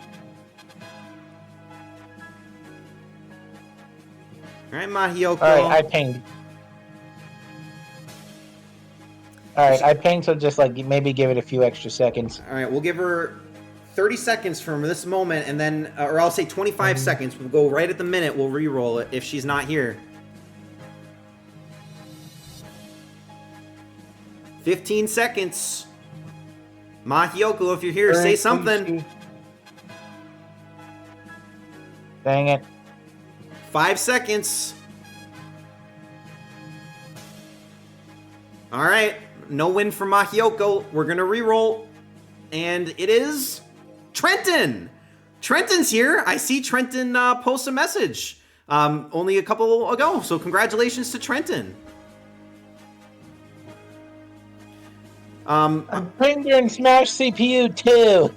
Alright, Mahiyoko.
Alright, I pinged. Alright, I pinged, so just like maybe give it a few extra seconds.
Alright, we'll give her 30 seconds from this moment, and then, or I'll say 25 seconds. We'll go right at the minute. We'll re-roll it if she's not here. 15 seconds. Mahiyoko, if you're here, say something.
Dang it.
5 seconds. All right, no win for Mahiyoko. We're gonna re-roll, and it is Trenton. Trenton's here. I see Trenton post a message only a couple ago. So congratulations to Trenton.
I'm pinged her in Smash CPU too.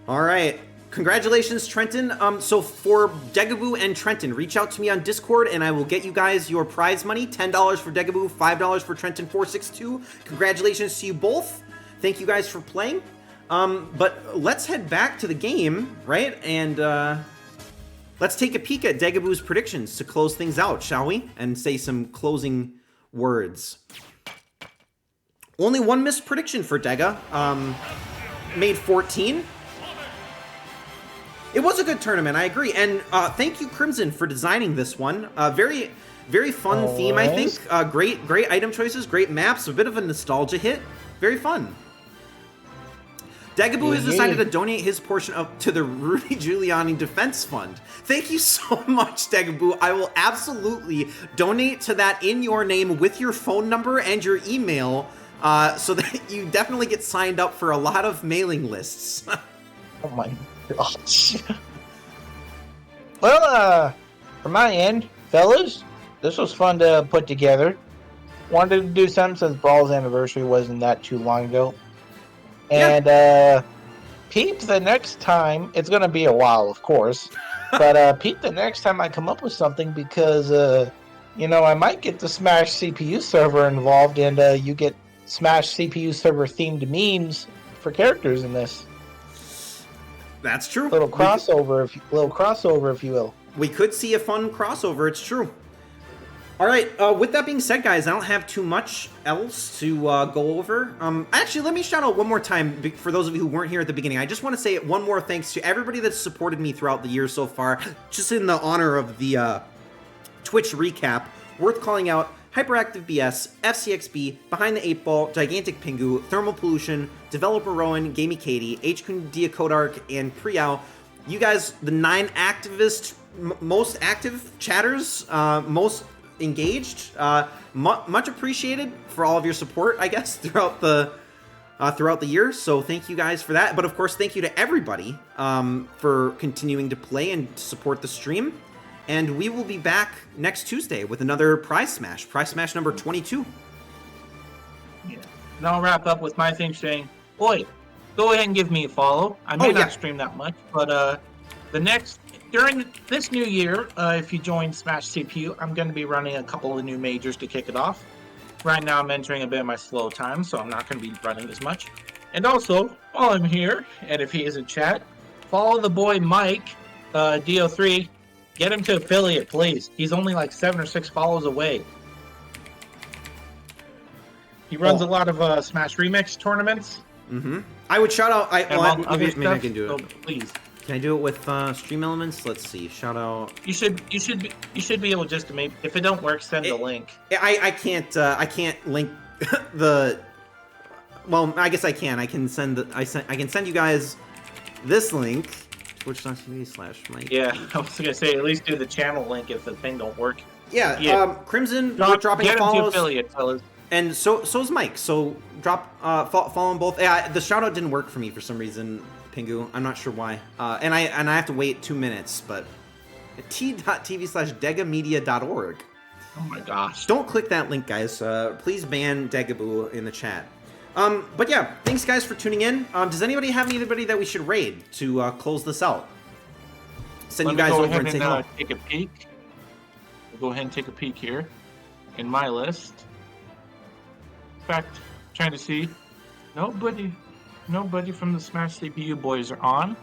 All right. Congratulations, Trenton. So for Degaboo and Trenton, reach out to me on Discord and I will get you guys your prize money. $10 for Degaboo, $5 for Trenton462. Congratulations to you both. Thank you guys for playing. But let's head back to the game, right? And let's take a peek at Degaboo's predictions to close things out, shall we? And say some closing words. Only one missed prediction for Dega. Made 14. It was a good tournament, I agree. And thank you, Crimson, for designing this one. Very, very fun theme, I think. Great item choices, great maps, a bit of a nostalgia hit. Very fun. Degaboo has decided to donate his portion to the Rudy Giuliani Defense Fund. Thank you so much, Degaboo. I will absolutely donate to that in your name with your phone number and your email so that you definitely get signed up for a lot of mailing lists.
Oh my gosh. Well, from my end, fellas, this was fun to put together. Wanted to do something since Brawl's anniversary wasn't that too long ago. And peep the next time. It's going to be a while, of course. But peep the next time I come up with something because, you know, I might get the Smash CPU server involved and you get Smash CPU server themed memes for characters in this.
That's true.
Little crossover, if you will.
We could see a fun crossover. It's true. All right. With that being said, guys, I don't have too much else to go over. Actually, let me shout out one more time for those of you who weren't here at the beginning. I just want to say one more thanks to everybody that's supported me throughout the year so far. Just in the honor of the Twitch recap, worth calling out Hyperactive BS, FCXB, Behind the 8 Ball, Gigantic Pingu, Thermal Pollution, Developer Rowan, Gamey Katie, HQ Diakodark, and Priyao. You guys, the 9 activist, most active chatters, most engaged, much appreciated for all of your support, I guess, throughout the year. So thank you guys for that. But of course, thank you to everybody for continuing to play and to support the stream. And we will be back next Tuesday with another Prize Smash number 22.
Yeah. And I'll wrap up with my thing saying, boy, go ahead and give me a follow. I may not stream that much, but during this new year, if you join Smash CPU, I'm going to be running a couple of new majors to kick it off. Right now, I'm entering a bit of my slow time, so I'm not going to be running as much. And also, while I'm here, and if he is in chat, follow the boy Mike, DO3. Get him to affiliate, please. He's only like 7 or 6 follows away. He runs a lot of Smash Remix tournaments.
Mm-hmm. I would shout out. Maybe I can do it.
So please.
Can I do it with Stream Elements? Let's see. Shout out.
You should be able just to maybe, if it don't work, send the link.
I can't link the. Well, I guess I can. I can send you guys this link. Twitch.tv/Mike.
Yeah, I was gonna say at least do the channel link if the thing don't work.
Yeah. Crimson, we're dropping
get
follows.
Him to affiliate, fellas.
And so's Mike. So drop follow them both. Yeah, the shout out didn't work for me for some reason, Pingu. I'm not sure why. And I have to wait 2 minutes, but t.tv/degamedia.org.
Oh my gosh.
Don't click that link, guys. Please ban Degaboo in the chat. But yeah, thanks guys for tuning in. Does anybody have anybody that we should raid to close this out? Send you guys over and say hello.
Take a peek. We'll go ahead and take a peek here in my list. In fact, trying to see, nobody from the Smash CPU boys are on.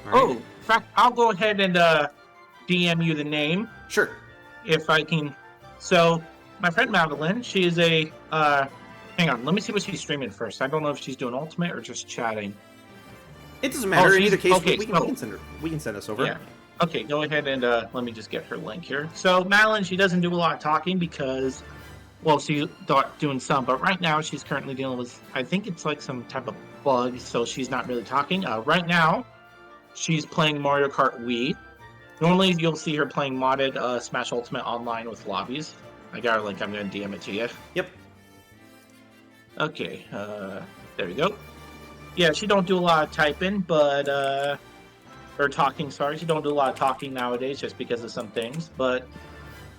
All right.
Oh, in fact, I'll go ahead and DM you the name.
Sure.
If I can. So, my friend Madeline, she is a, hang on, let me see what she's streaming first. I don't know if she's doing Ultimate or just chatting.
It doesn't matter. In either case,
okay,
we can send us over.
Yeah. Okay, go ahead and let me just get her link here. So, Madeline, she doesn't do a lot of talking because, well, she's doing some, but right now she's currently dealing with, I think it's like some type of bug, so she's not really talking. Right now, she's playing Mario Kart Wii. Normally, you'll see her playing modded Smash Ultimate online with lobbies. I got her link. I'm going to DM it to you.
Yep.
Okay, there we go. Yeah, she don't do a lot of typing, but, or talking, sorry. She don't do a lot of talking nowadays just because of some things, but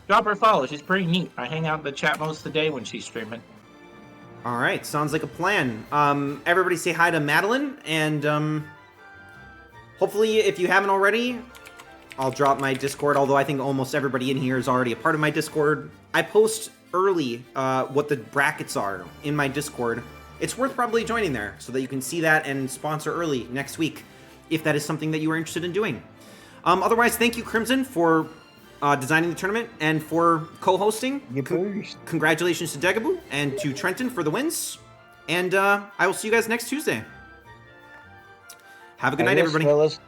drop her a follow. She's pretty neat. I hang out in the chat most of the day when she's streaming.
All right, sounds like a plan. Everybody say hi to Madeline, and hopefully, if you haven't already, I'll drop my Discord, although I think almost everybody in here is already a part of my Discord. I post early what the brackets are in my Discord. It's worth probably joining there so that you can see that and sponsor early next week, if that is something that you are interested in doing. Otherwise, thank you, Crimson, for designing the tournament and for co-hosting. Congratulations to Degaboo and to Trenton for the wins. And I will see you guys next Tuesday. Have a good night, everybody.
Fellas.